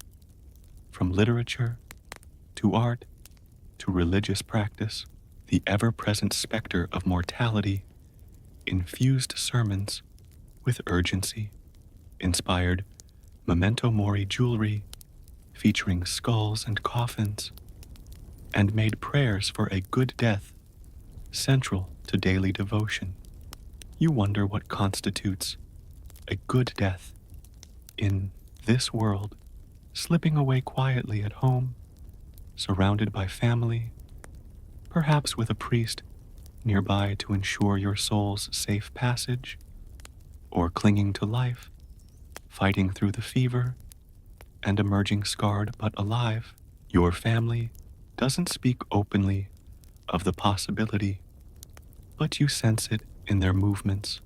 from literature to art to religious practice. The ever-present specter of mortality infused sermons with urgency, inspired memento mori jewelry featuring skulls and coffins, and made prayers for a good death central to daily devotion. You wonder what constitutes a good death in this world, slipping away quietly at home, surrounded by family, perhaps with a priest nearby to ensure your soul's safe passage, or clinging to life, fighting through the fever, and emerging scarred but alive. Your family doesn't speak openly of the possibility, but you sense it in their movements.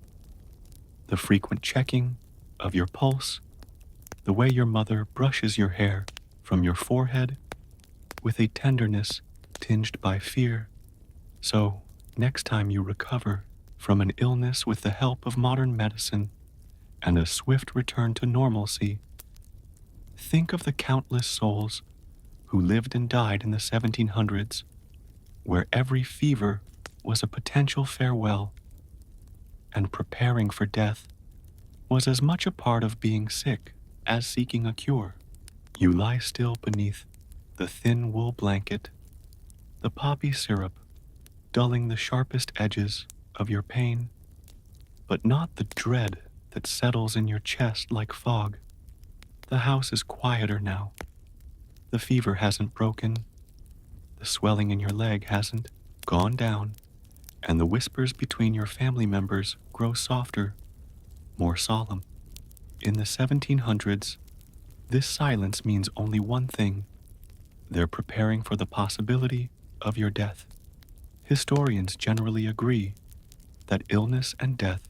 The frequent checking of your pulse, the way your mother brushes your hair from your forehead with a tenderness tinged by fear. So, next time you recover from an illness with the help of modern medicine and a swift return to normalcy, think of the countless souls who lived and died in the 1700s, where every fever was a potential farewell, and preparing for death was as much a part of being sick as seeking a cure. You lie still beneath the thin wool blanket, the poppy syrup dulling the sharpest edges of your pain, but not the dread that settles in your chest like fog. The house is quieter now. The fever hasn't broken, the swelling in your leg hasn't gone down, and the whispers between your family members grow softer, more solemn. In the 1700s, this silence means only one thing: they're preparing for the possibility of your death. Historians generally agree that illness and death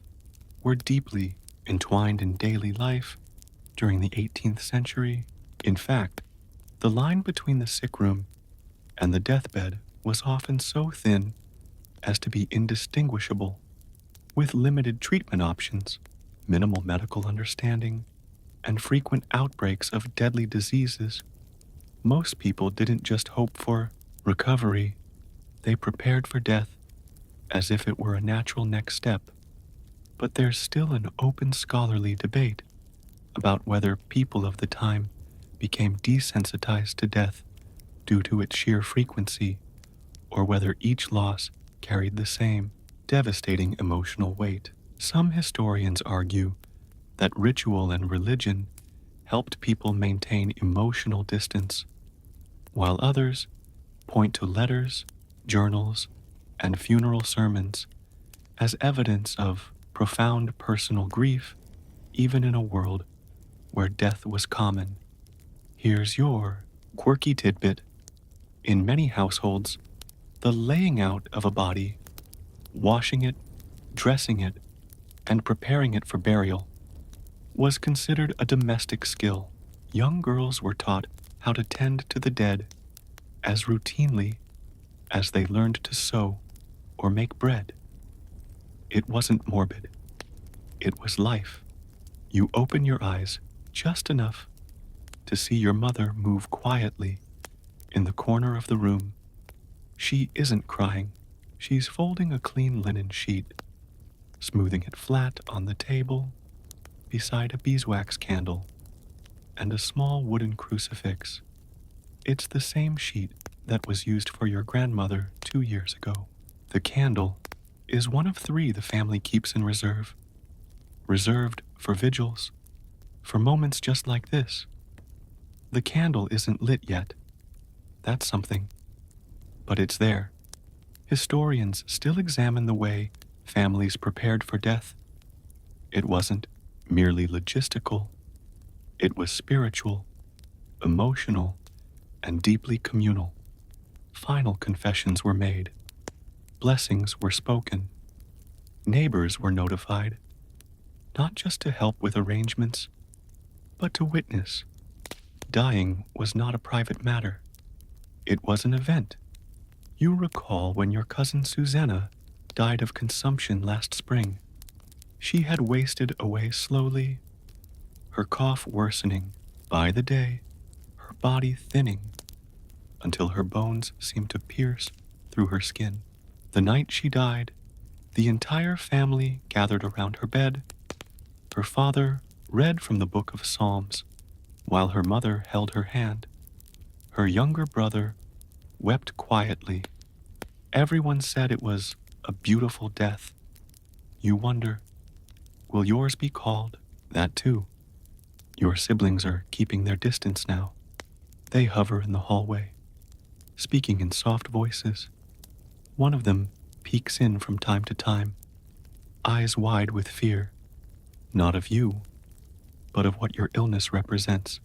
were deeply entwined in daily life during the 18th century. In fact, the line between the sick room and the deathbed was often so thin as to be indistinguishable. With limited treatment options, minimal medical understanding, and frequent outbreaks of deadly diseases, most people didn't just hope for recovery, they prepared for death as if it were a natural next step. But there's still an open scholarly debate about whether people of the time became desensitized to death due to its sheer frequency, or whether each loss carried the same devastating emotional weight. Some historians argue that ritual and religion helped people maintain emotional distance, while others point to letters, journals, and funeral sermons as evidence of profound personal grief, even in a world where death was common. Here's your quirky tidbit. In many households, the laying out of a body, washing it, dressing it, and preparing it for burial, was considered a domestic skill. Young girls were taught how to tend to the dead as routinely as they learned to sew or make bread. It wasn't morbid. It was life. You open your eyes just enough to see your mother move quietly in the corner of the room. She isn't crying. She's folding a clean linen sheet, smoothing it flat on the table beside a beeswax candle and a small wooden crucifix. It's the same sheet that was used for your grandmother 2 years ago. The candle is one of 3 the family keeps in reserve, reserved for vigils, for moments just like this. The candle isn't lit yet. That's something. But it's there. Historians still examine the way families prepared for death. It wasn't merely logistical. It was spiritual, emotional, and deeply communal. Final confessions were made. Blessings were spoken. Neighbors were notified, not just to help with arrangements, but to witness. Dying was not a private matter. It was an event. You recall when your cousin Susanna died of consumption last spring. She had wasted away slowly, her cough worsening by the day, her body thinning until her bones seemed to pierce through her skin. The night she died, the entire family gathered around her bed. Her father read from the book of Psalms, while her mother held her hand. Her younger brother wept quietly. Everyone said it was a beautiful death. You wonder, will yours be called that too? Your siblings are keeping their distance now. They hover in the hallway, speaking in soft voices. One of them peeks in from time to time, eyes wide with fear, not of you, but of what your illness represents.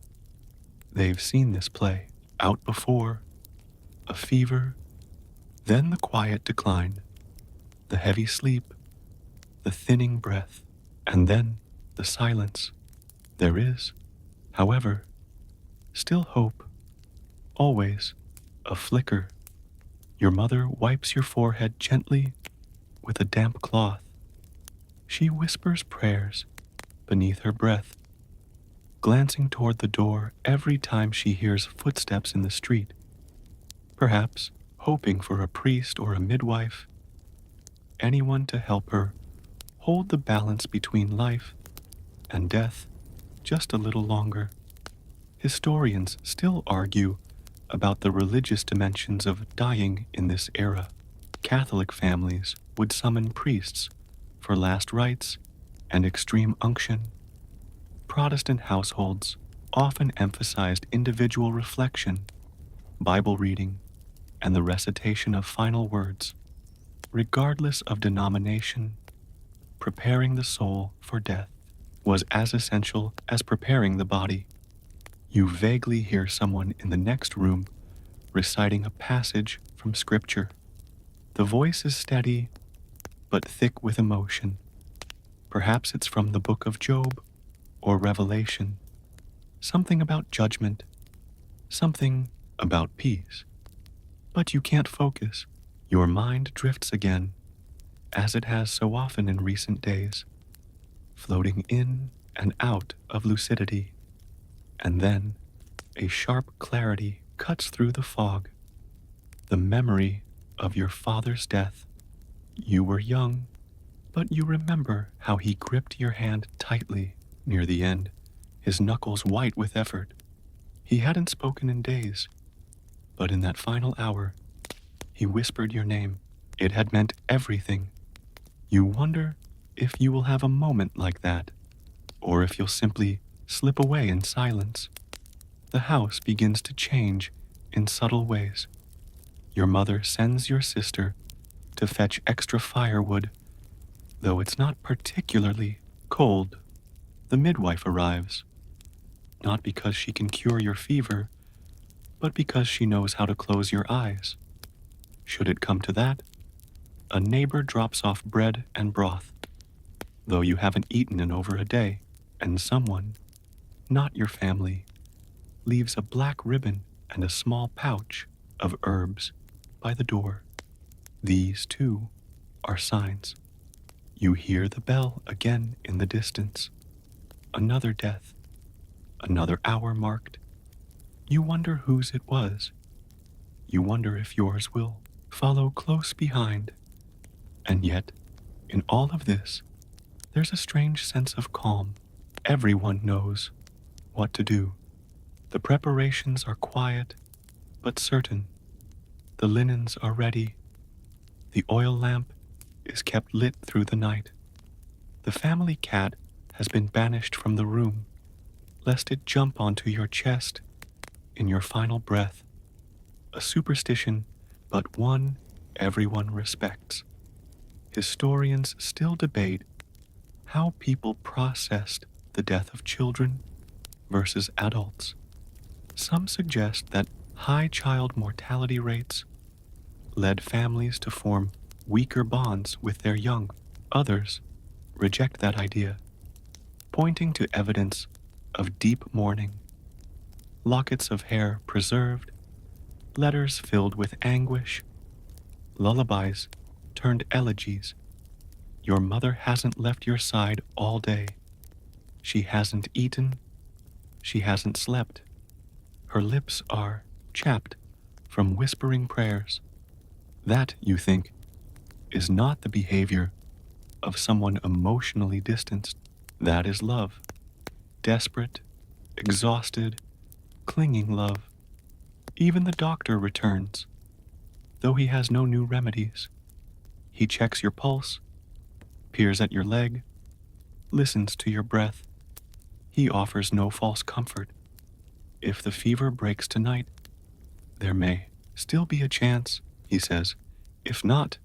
They've seen this play out before, a fever, then the quiet decline, the heavy sleep, the thinning breath, and then the silence. There is, however, still hope, always a flicker. Your mother wipes your forehead gently with a damp cloth. She whispers prayers beneath her breath, glancing toward the door every time she hears footsteps in the street, perhaps hoping for a priest or a midwife, anyone to help her hold the balance between life and death just a little longer. Historians still argue about the religious dimensions of dying in this era. Catholic families would summon priests for last rites and extreme unction. Protestant households often emphasized individual reflection, Bible reading, and the recitation of final words. Regardless of denomination, preparing the soul for death was as essential as preparing the body. You vaguely hear someone in the next room reciting a passage from Scripture. The voice is steady, but thick with emotion. Perhaps it's from the book of Job or Revelation. Something about judgment, something about peace. But you can't focus. Your mind drifts again, as it has so often in recent days, floating in and out of lucidity. And then a sharp clarity cuts through the fog. The memory of your father's death. You were young, But you remember how he gripped your hand tightly near the end, his knuckles white with effort. He hadn't spoken in days, but in that final hour, he whispered your name. It had meant everything. You wonder if you will have a moment like that, or if you'll simply slip away in silence. The house begins to change in subtle ways. Your mother sends your sister to fetch extra firewood, though it's not particularly cold. The midwife arrives, not because she can cure your fever, but because she knows how to close your eyes. Should it come to that, a neighbor drops off bread and broth, though you haven't eaten in over a day, and someone, not your family, leaves a black ribbon and a small pouch of herbs by the door. These, too, are signs. You hear the bell again in the distance. Another death. Another hour marked. You wonder whose it was. You wonder if yours will follow close behind. And yet, in all of this, there's a strange sense of calm. Everyone knows what to do. The preparations are quiet, but certain. The linens are ready. The oil lamp is kept lit through the night. The family cat has been banished from the room, lest it jump onto your chest in your final breath. A superstition, but one everyone respects. Historians still debate how people processed the death of children versus adults. Some suggest that high child mortality rates led families to form weaker bonds with their young. Others reject that idea, pointing to evidence of deep mourning, lockets of hair preserved, letters filled with anguish, lullabies turned elegies. Your mother hasn't left your side all day. She hasn't eaten. She hasn't slept. Her lips are chapped from whispering prayers. That, you think, is not the behavior of someone emotionally distanced. That is love. Desperate, exhausted, clinging love. Even the doctor returns, though he has no new remedies. He checks your pulse, peers at your leg, listens to your breath. He offers no false comfort. If the fever breaks tonight, there may still be a chance, he says. If not,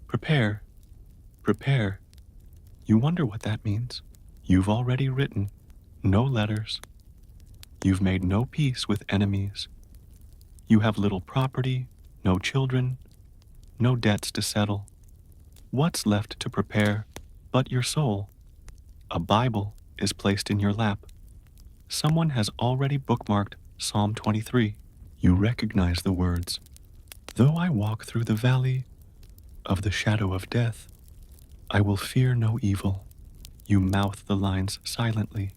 prepare, prepare. You wonder what that means. You've already written no letters. You've made no peace with enemies. You have little property, no children, no debts to settle. What's left to prepare but your soul? A Bible is placed in your lap. Someone has already bookmarked Psalm 23. You recognize the words, "Though I walk through the valley of the shadow of death, I will fear no evil." You mouth the lines silently,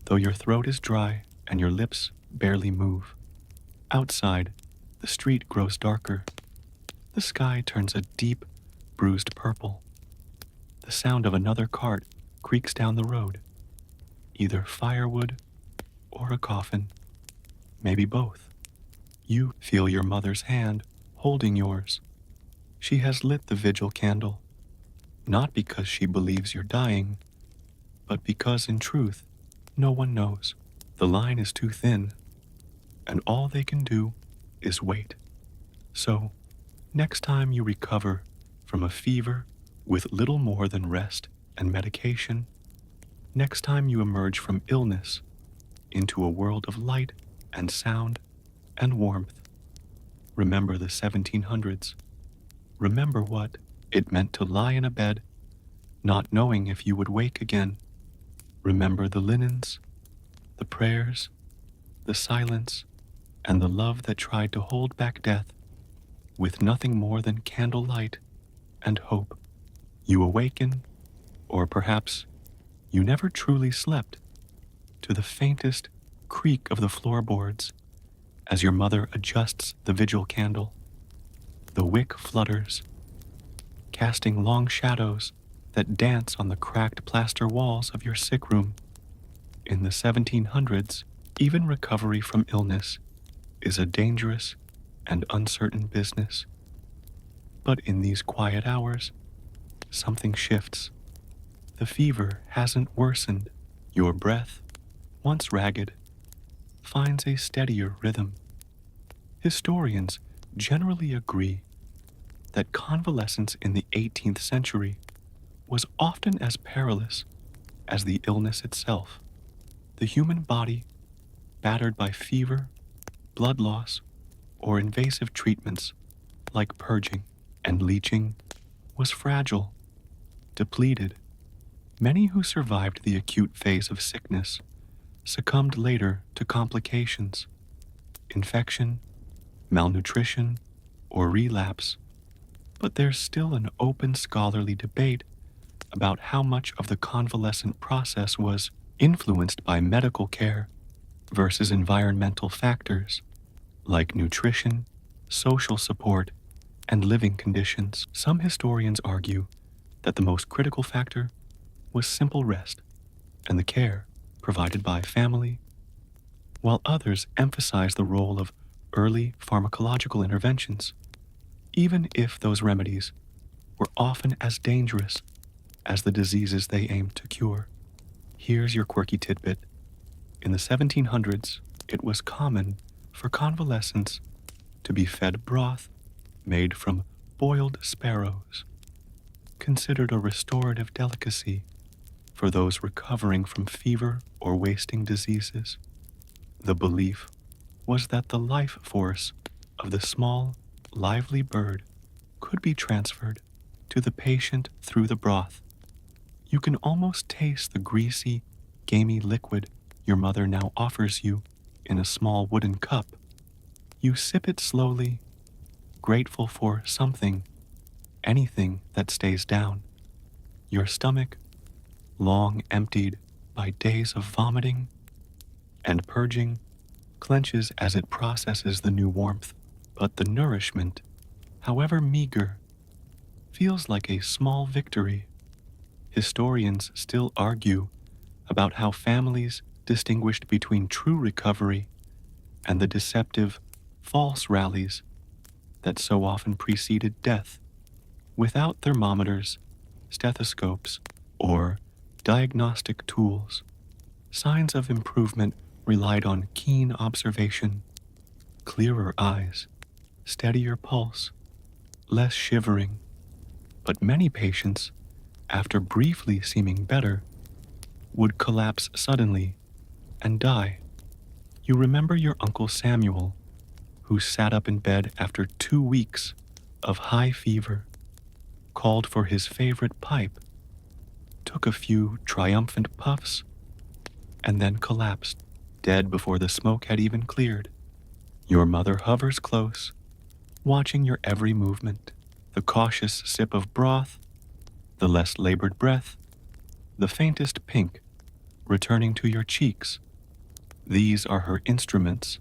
though your throat is dry and your lips barely move. Outside, the street grows darker. The sky turns a deep, bruised purple. The sound of another cart creaks down the road. Either firewood or a coffin. Maybe both. You feel your mother's hand holding yours. She has lit the vigil candle, not because she believes you're dying, but because in truth, no one knows. The line is too thin, and all they can do is wait. So, next time you recover from a fever with little more than rest and medication, next time you emerge from illness into a world of light and sound and warmth, remember the 1700s. Remember what it meant to lie in a bed, not knowing if you would wake again. Remember the linens, the prayers, the silence, and the love that tried to hold back death with nothing more than candlelight and hope. You awaken, or perhaps you never truly slept, to the faintest creak of the floorboards as your mother adjusts the vigil candle. The wick flutters, casting long shadows that dance on the cracked plaster walls of your sick room. In the 1700s, even recovery from illness is a dangerous and uncertain business. But in these quiet hours, something shifts. The fever hasn't worsened. Your breath, once ragged, finds a steadier rhythm. Historians generally agree that convalescence in the 18th century was often as perilous as the illness itself. The human body, battered by fever, blood loss, or invasive treatments like purging and leeching, was fragile, depleted. Many who survived the acute phase of sickness succumbed later to complications, infection, malnutrition, or relapse. But there's still an open scholarly debate about how much of the convalescent process was influenced by medical care versus environmental factors like nutrition, social support, and living conditions. Some historians argue that the most critical factor was simple rest and the care provided by family, while others emphasize the role of early pharmacological interventions, even if those remedies were often as dangerous as the diseases they aimed to cure. Here's your quirky tidbit. In the 1700s, it was common for convalescents to be fed broth made from boiled sparrows, considered a restorative delicacy for those recovering from fever or wasting diseases. The belief was that the life force of the small, lively bird could be transferred to the patient through the broth. You can almost taste the greasy, gamey liquid your mother now offers you in a small wooden cup. You sip it slowly, grateful for something, anything that stays down. Your stomach, long emptied by days of vomiting and purging, clenches as it processes the new warmth. But the nourishment, however meager, feels like a small victory. Historians still argue about how families distinguished between true recovery and the deceptive, false rallies that so often preceded death. Without thermometers, stethoscopes, or diagnostic tools, signs of improvement relied on keen observation, clearer eyes, steadier pulse, less shivering. But many patients, after briefly seeming better, would collapse suddenly and die. You remember your Uncle Samuel, who sat up in bed after 2 weeks of high fever, called for his favorite pipe, took a few triumphant puffs, and then collapsed, dead before the smoke had even cleared. Your mother hovers close, watching your every movement, the cautious sip of broth, the less labored breath, the faintest pink returning to your cheeks. These are her instruments,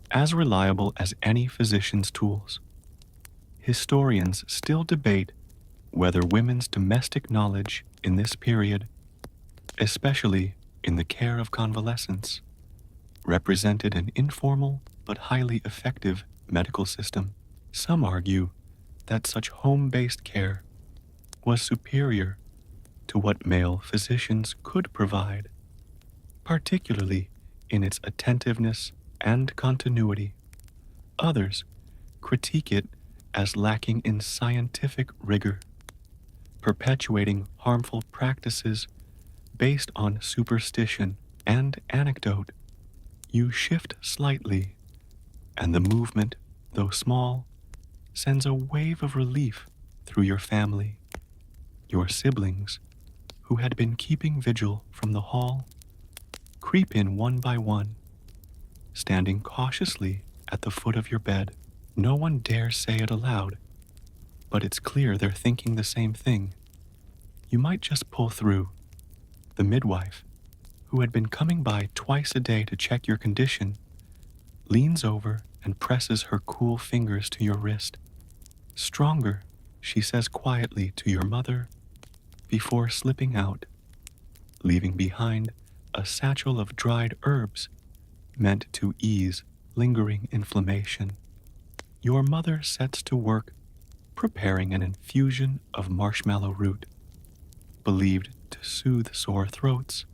as reliable as any physician's tools. Historians still debate whether women's domestic knowledge in this period, especially in the care of convalescents, represented an informal but highly effective medical system. Some argue that such home-based care was superior to what male physicians could provide, particularly in its attentiveness and continuity. Others critique it as lacking in scientific rigor, perpetuating harmful practices based on superstition and anecdote. You shift slightly, and the movement, though small, sends a wave of relief through your family. Your siblings, who had been keeping vigil from the hall, creep in one by one, standing cautiously at the foot of your bed. No one dares say it aloud, but it's clear they're thinking the same thing. You might just pull through. The midwife, who had been coming by twice a day to check your condition, leans over and presses her cool fingers to your wrist. Stronger, she says quietly to your mother, before slipping out, leaving behind a satchel of dried herbs meant to ease lingering inflammation. Your mother sets to work preparing an infusion of marshmallow root, believed to soothe sore throats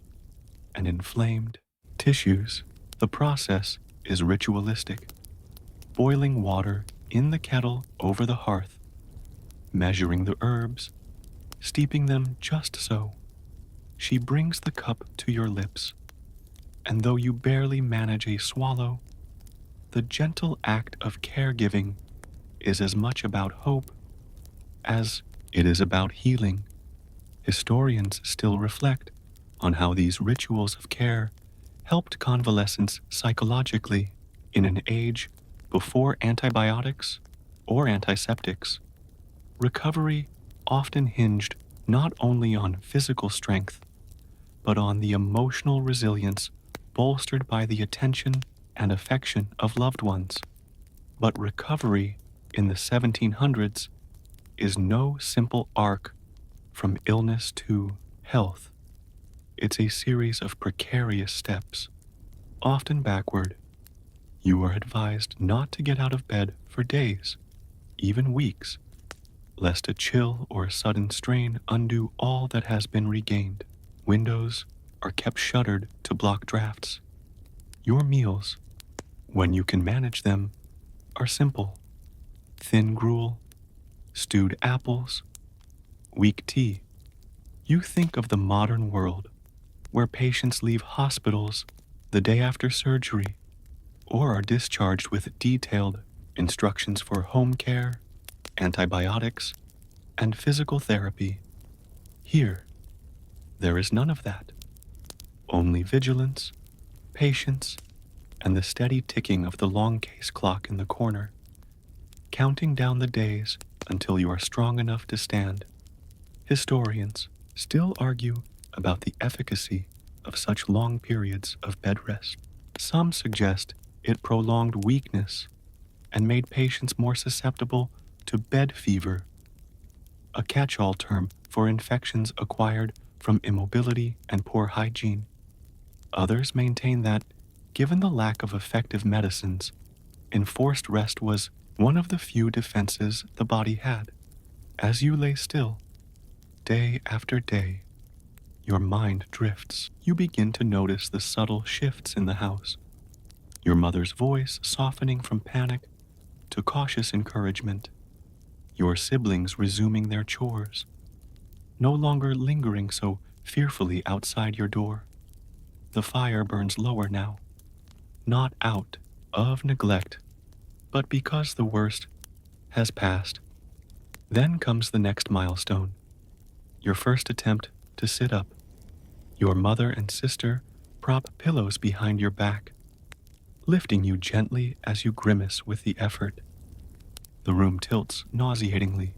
and inflamed tissues. The process is ritualistic, boiling water in the kettle over the hearth, measuring the herbs, steeping them just so. She brings the cup to your lips, and though you barely manage a swallow, the gentle act of caregiving is as much about hope as it is about healing. Historians still reflect on how these rituals of care helped convalescents psychologically in an age before antibiotics or antiseptics. Recovery often hinged not only on physical strength, but on the emotional resilience bolstered by the attention and affection of loved ones. But recovery in the 1700s is no simple arc from illness to health. It's a series of precarious steps, often backward. You are advised not to get out of bed for days, even weeks, lest a chill or a sudden strain undo all that has been regained. Windows are kept shuttered to block drafts. Your meals, when you can manage them, are simple: thin gruel, stewed apples, weak tea. You think of the modern world where patients leave hospitals the day after surgery or are discharged with detailed instructions for home care, antibiotics, and physical therapy. Here, there is none of that. Only vigilance, patience, and the steady ticking of the long case clock in the corner, counting down the days until you are strong enough to stand. Historians still argue about the efficacy of such long periods of bed rest. Some suggest it prolonged weakness and made patients more susceptible to bed fever, a catch-all term for infections acquired from immobility and poor hygiene. Others maintain that, given the lack of effective medicines, enforced rest was one of the few defenses the body had. As you lay still, day after day, your mind drifts. You begin to notice the subtle shifts in the house. Your mother's voice softening from panic to cautious encouragement. Your siblings resuming their chores, no longer lingering so fearfully outside your door. The fire burns lower now, not out of neglect, but because the worst has passed. Then comes the next milestone, your first attempt to sit up. Your mother and sister prop pillows behind your back, lifting you gently as you grimace with the effort. The room tilts nauseatingly,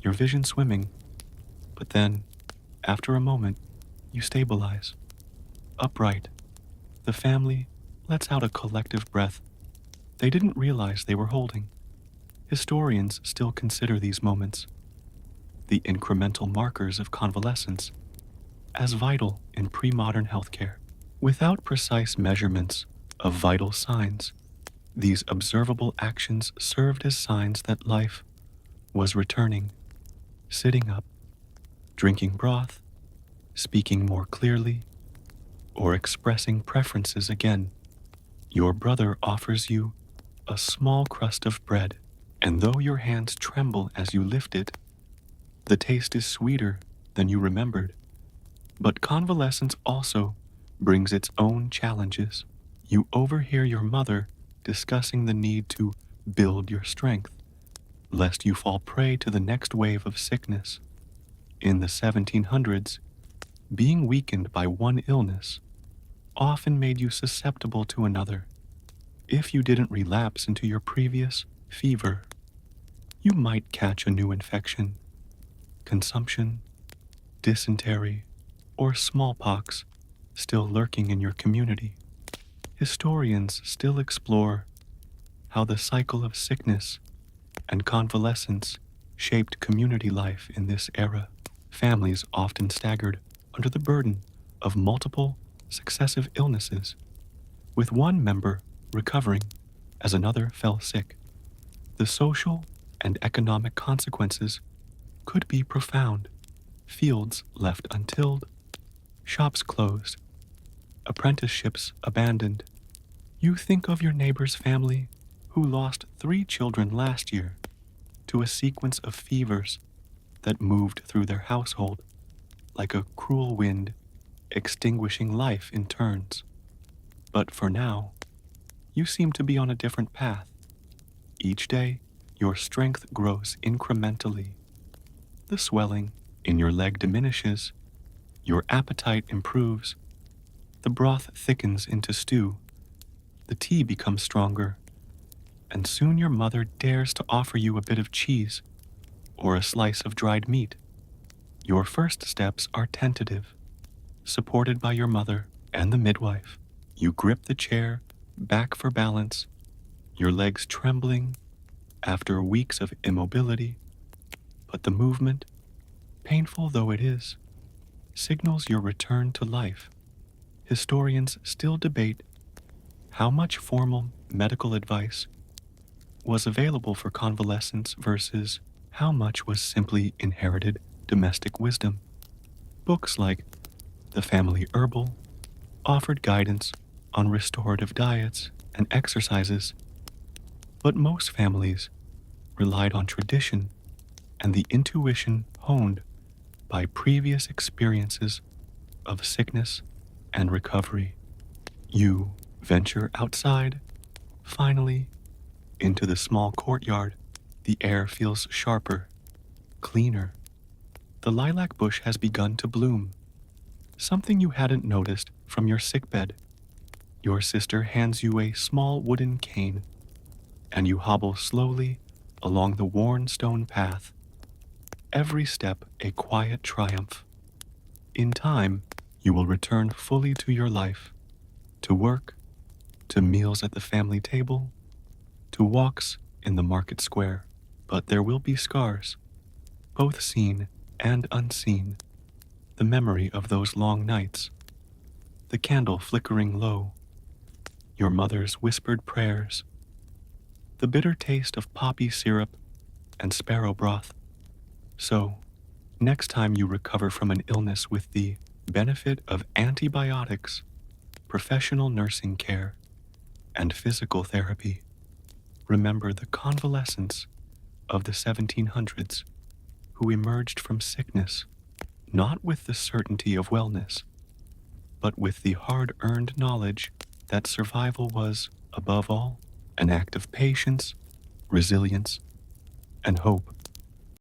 your vision swimming, but then, after a moment, you stabilize. Upright, the family lets out a collective breath they didn't realize they were holding. Historians still consider these moments, the incremental markers of convalescence, as vital in pre-modern healthcare. Without precise measurements of vital signs, these observable actions served as signs that life was returning. Sitting up, drinking broth, speaking more clearly, or expressing preferences again. Your brother offers you a small crust of bread, and though your hands tremble as you lift it, the taste is sweeter than you remembered. But convalescence also brings its own challenges. You overhear your mother discussing the need to build your strength, lest you fall prey to the next wave of sickness. In the 1700s, being weakened by one illness often made you susceptible to another. If you didn't relapse into your previous fever, you might catch a new infection, consumption, dysentery, or smallpox still lurking in your community. Historians still explore how the cycle of sickness and convalescence shaped community life in this era. families often staggered under the burden of multiple successive illnesses, with one member recovering as another fell sick. The social and economic consequences could be profound. Fields left untilled, shops closed, apprenticeships abandoned. You think of your neighbor's family who lost 3 children last year to a sequence of fevers that moved through their household like a cruel wind, extinguishing life in turns. But for now, you seem to be on a different path. Each day, your strength grows incrementally. The swelling in your leg diminishes, your appetite improves, the broth thickens into stew, the tea becomes stronger, and soon your mother dares to offer you a bit of cheese or a slice of dried meat. Your first steps are tentative, supported by your mother and the midwife. You grip the chair back for balance, your legs trembling after weeks of immobility, but the movement, painful though it is, signals your return to life. Historians still debate how much formal medical advice was available for convalescence versus how much was simply inherited domestic wisdom. Books like The Family Herbal offered guidance on restorative diets and exercises, but most families relied on tradition and the intuition honed by previous experiences of sickness and recovery. You venture outside, finally, into the small courtyard. The air feels sharper, cleaner. The lilac bush has begun to bloom, something you hadn't noticed from your sickbed. Your sister hands you a small wooden cane, and you hobble slowly along the worn stone path, every step a quiet triumph. In time, you will return fully to your life, to work, to meals at the family table, to walks in the market square. But there will be scars, both seen and unseen, the memory of those long nights, the candle flickering low, your mother's whispered prayers, the bitter taste of poppy syrup and sparrow broth. So, next time you recover from an illness with the benefit of antibiotics, professional nursing care, and physical therapy, remember the convalescents of the 1700s who emerged from sickness not with the certainty of wellness, but with the hard-earned knowledge that survival was, above all, an act of patience, resilience, and hope.